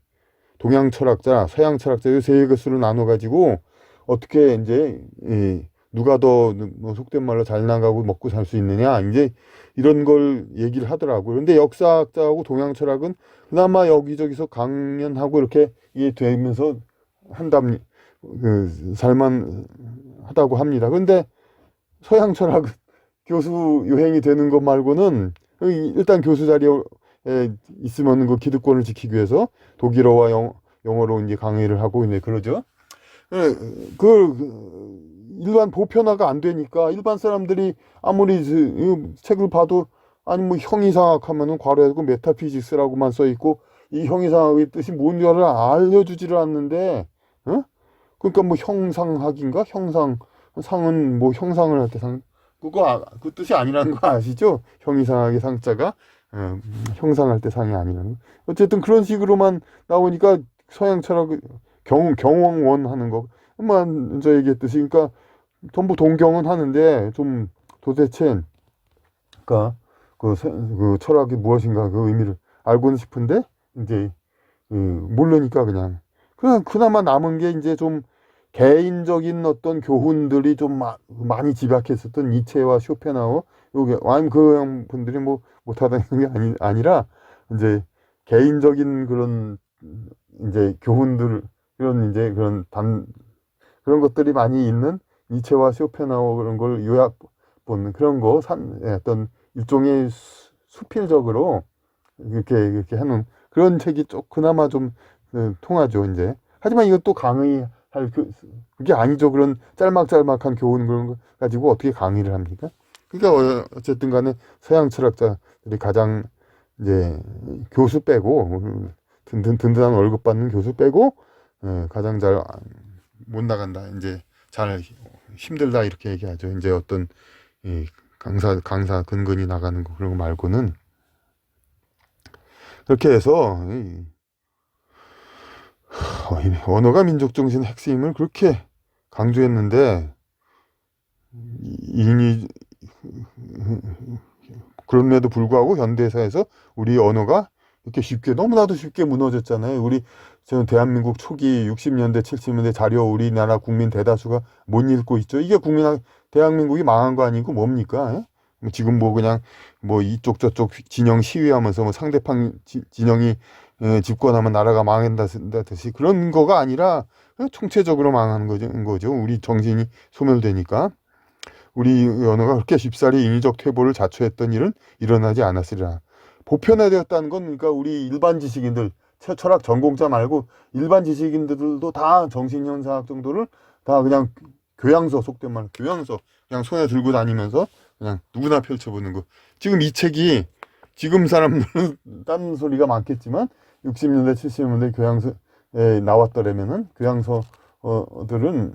동양 철학자, 서양 철학자 이 세 것으로 나눠 가지고 어떻게 이제 누가 더 뭐 속된 말로 잘 나가고 먹고 살 수 있느냐 이제 이런 걸 얘기를 하더라고요. 그런데 역사학자하고 동양 철학은 그나마 여기저기서 강연하고 이렇게 이게 되면서 살만 하다고 합니다. 그런데 서양 철학은 교수 요행이 되는 것 말고는 일단 교수 자리에 있으면 그 기득권을 지키기 위해서 독일어와 영어로 이제 강의를 하고 이제 그러죠. 일반 보편화가 안 되니까 일반 사람들이 아무리 책을 봐도 아니 뭐 형이상학 하면은 괄호하고 메타피직스라고만 써 있고 이 형이상학의 뜻이 뭔지를 알려주지를 않는데 그러니까 뭐 형상학인가 상은 뭐 형상을 할 때 그 뜻이 아니라는 거 아시죠? 형이상학의 상자가 형상할 때 상이 아니라는 거. 어쨌든 그런 식으로만 나오니까 서양 철학 경원 하는 거만 저 얘기했듯이 그러니까 전부 동경은 하는데 좀 도대체 그러니까 그 철학이 무엇인가 그 의미를 알고는 싶은데 이제 모르니까 그냥 그나마 남은 게 이제 좀 개인적인 어떤 교훈들이 좀 많이 집약했었던 니체와 쇼펜하우어 요게 아니면 그 분들이 뭐 못하다는 게 아니라 이제 개인적인 그런 이제 교훈들 이런 이제 그런 것들이 많이 있는 니체와 쇼펜하우어 그런 걸 요약 보는 그런 거 어떤 일종의 수필적으로 이렇게 하는 그런 책이 그나마 좀 통하죠 이제. 하지만 이것도 강의할 그게 아니죠. 그런 짤막짤막한 교훈 그런 거 가지고 어떻게 강의를 합니까? 그러니까 어쨌든 간에 서양 철학자들이 가장 이제 교수 빼고 든든한 월급 받는 교수 빼고 가장 잘 못 나간다. 이제 잘 힘들다 이렇게 얘기하죠. 이제 어떤 이 강사 근근히 나가는 거 그런 거 말고는 그렇게 해서 언어가 민족 정신의 핵심을 그렇게 강조했는데 이니 그럼에도 불구하고 현대사에서 우리 언어가 이렇게 쉽게 너무나도 쉽게 무너졌잖아요. 저는 대한민국 초기 60년대 70년대 자료 우리나라 국민 대다수가 못 읽고 있죠. 이게 대한민국이 망한 거 아니고 뭡니까? 지금 뭐 그냥 뭐 이쪽 저쪽 진영 시위하면서 뭐 상대방 진영이 집권하면 나라가 망한다듯이 그런 거가 아니라 총체적으로 망하는 거죠. 우리 정신이 소멸되니까 우리 언어가 그렇게 쉽사리 인위적 퇴보를 자초했던 일은 일어나지 않았으리라. 보편화되었다는 건 그러니까 우리 일반 지식인들 철학 전공자 말고 일반 지식인들도 다 정신현상학 정도를 다 그냥 교양서 속된 말 교양서 그냥 손에 들고 다니면서 그냥 누구나 펼쳐보는 거. 지금 이 책이 지금 사람들은 딴 소리가 많겠지만 60년대 70년대 교양서에 나왔더라면은 교양서들은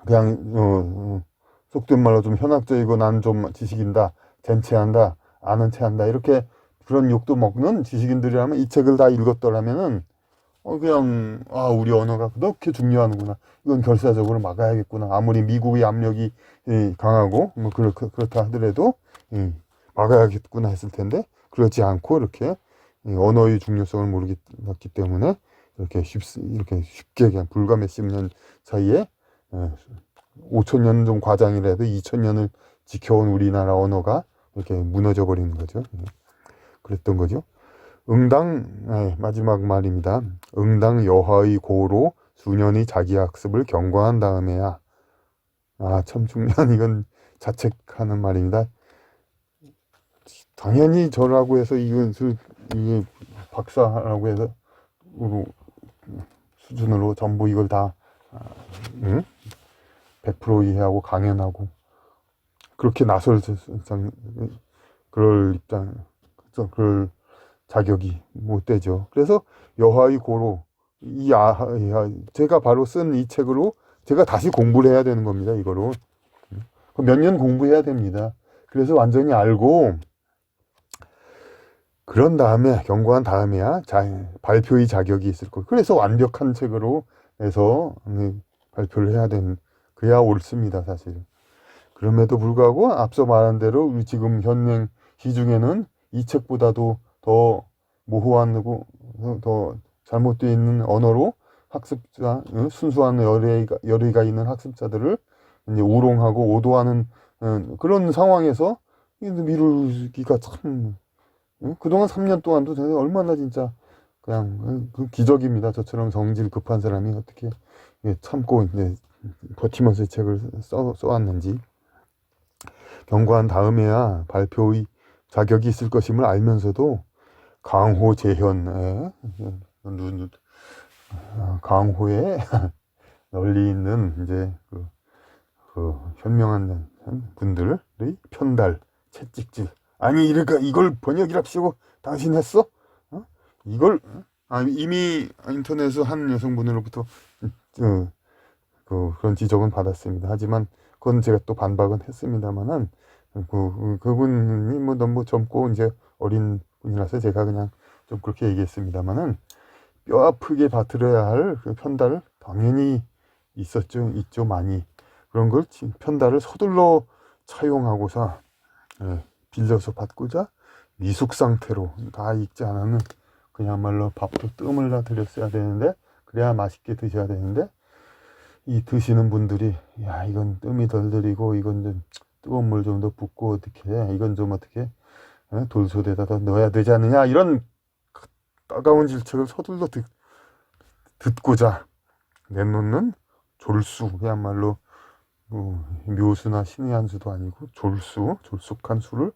그냥 속된 말로 좀 현학적이고 난 좀 지식인다 젠체한다 아는 체한다 이렇게 그런 욕도 먹는 지식인들이라면 이 책을 다 읽었더라면은 그냥 우리 언어가 그렇게 중요하는구나 이건 결사적으로 막아야겠구나 아무리 미국의 압력이 강하고 뭐 그렇다 하더라도 막아야겠구나 했을 텐데 그렇지 않고 이렇게 언어의 중요성을 모르기 때문에 이렇게 쉽게 그냥 불과 몇십 년 사이에 5,000년 좀 과장이라도 2,000년을 지켜온 우리나라 언어가 이렇게 무너져 버리는 거죠. 그랬던 거죠. 마지막 말입니다. 응당 여하의 고로 수년의 자기 학습을 경과한 다음에야. 참 중요한, 이건 자책하는 말입니다. 당연히 저라고 해서 이게 박사라고 해서 수준으로 전부 이걸 다 100% 이해하고 강연하고 그렇게 그럴 그럴 자격이 못 되죠. 그래서 여하의 고로 제가 바로 쓴 이 책으로 제가 다시 공부를 해야 되는 겁니다. 이거로 몇 년 공부해야 됩니다. 그래서 완전히 알고 그런 다음에 경고한 다음에야 발표의 자격이 있을 거예요. 그래서 완벽한 책으로 해서 발표를 해야 되는, 그래야 옳습니다, 사실. 그럼에도 불구하고 앞서 말한 대로 지금 현행 시중에는 이 책보다도 더 모호하고 더 잘못되어 있는 언어로 학습자, 순수한 열의가 있는 학습자들을 이제 우롱하고 오도하는 그런 상황에서 미루기가 참, 그동안 3년 동안도 얼마나 진짜 그냥 그 기적입니다. 저처럼 성질 급한 사람이 어떻게 참고 이제 버티면서 책을 써왔는지. 경고한 다음에야 발표의 자격이 있을 것임을 알면서도 강호재현의 강호에 널리 있는 이제 그 현명한 분들의 편달, 채찍질. 아니 이걸 번역이랍시고 당신 했어? 이걸 이미 인터넷에서 한 여성분으로부터 그런 지적은 받았습니다. 하지만 그건 제가 또 반박은 했습니다만은 그분이 뭐 너무 젊고 이제 어린 분이라서 제가 그냥 좀 그렇게 얘기했습니다만은 뼈 아프게 받들어야 할 그 편달을 당연히 있죠, 많이. 그런 걸 편달을 서둘러 차용하고서 빌려서 받고자 미숙 상태로 다 익지 않으면 그야말로 밥도 뜸을 드렸어야 되는데, 그래야 맛있게 드셔야 되는데, 이 드시는 분들이 이건 뜸이 덜 들이고 이건 좀 뜨거운 물 좀 더 붓고 어떻게 해, 이건 좀 어떻게 돌솥에다 더 넣어야 되지 않느냐, 이런 따가운 질책을 서둘러 듣고자 내놓는 졸수, 그야말로 묘수나 신의 한 수도 아니고 졸속한 수를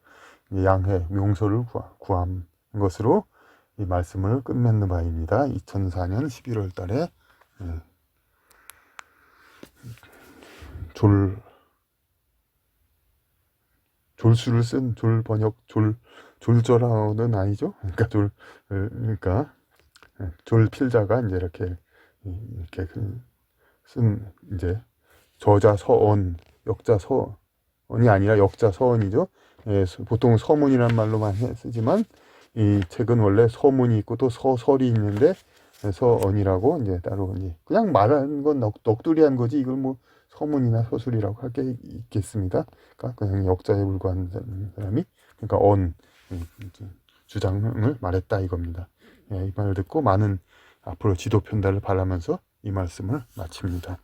양해 명서를 구한 것으로 이 말씀을 끝맺는 바입니다. 2004년 11월 달에 졸수를 쓴 졸저라는 아니죠. 그러니까 졸필자가 이제 이렇게 쓴 이제 저자 서언, 역자 서언이 아니라 역자 서언이죠. 보통 서문이란 말로만 쓰지만 이 책은 원래 서문이 있고 또 서설이 있는데 서언이라고 이제 따로 이제 그냥 말하는 건 넋두리한 거지, 이걸 뭐 서문이나 서술이라고 할 게 있겠습니다. 그러니까 그냥 역자에 불과한 사람이, 그러니까 주장을 말했다 이겁니다. 이 말을 듣고 많은 앞으로 지도 편달을 바라면서 이 말씀을 마칩니다.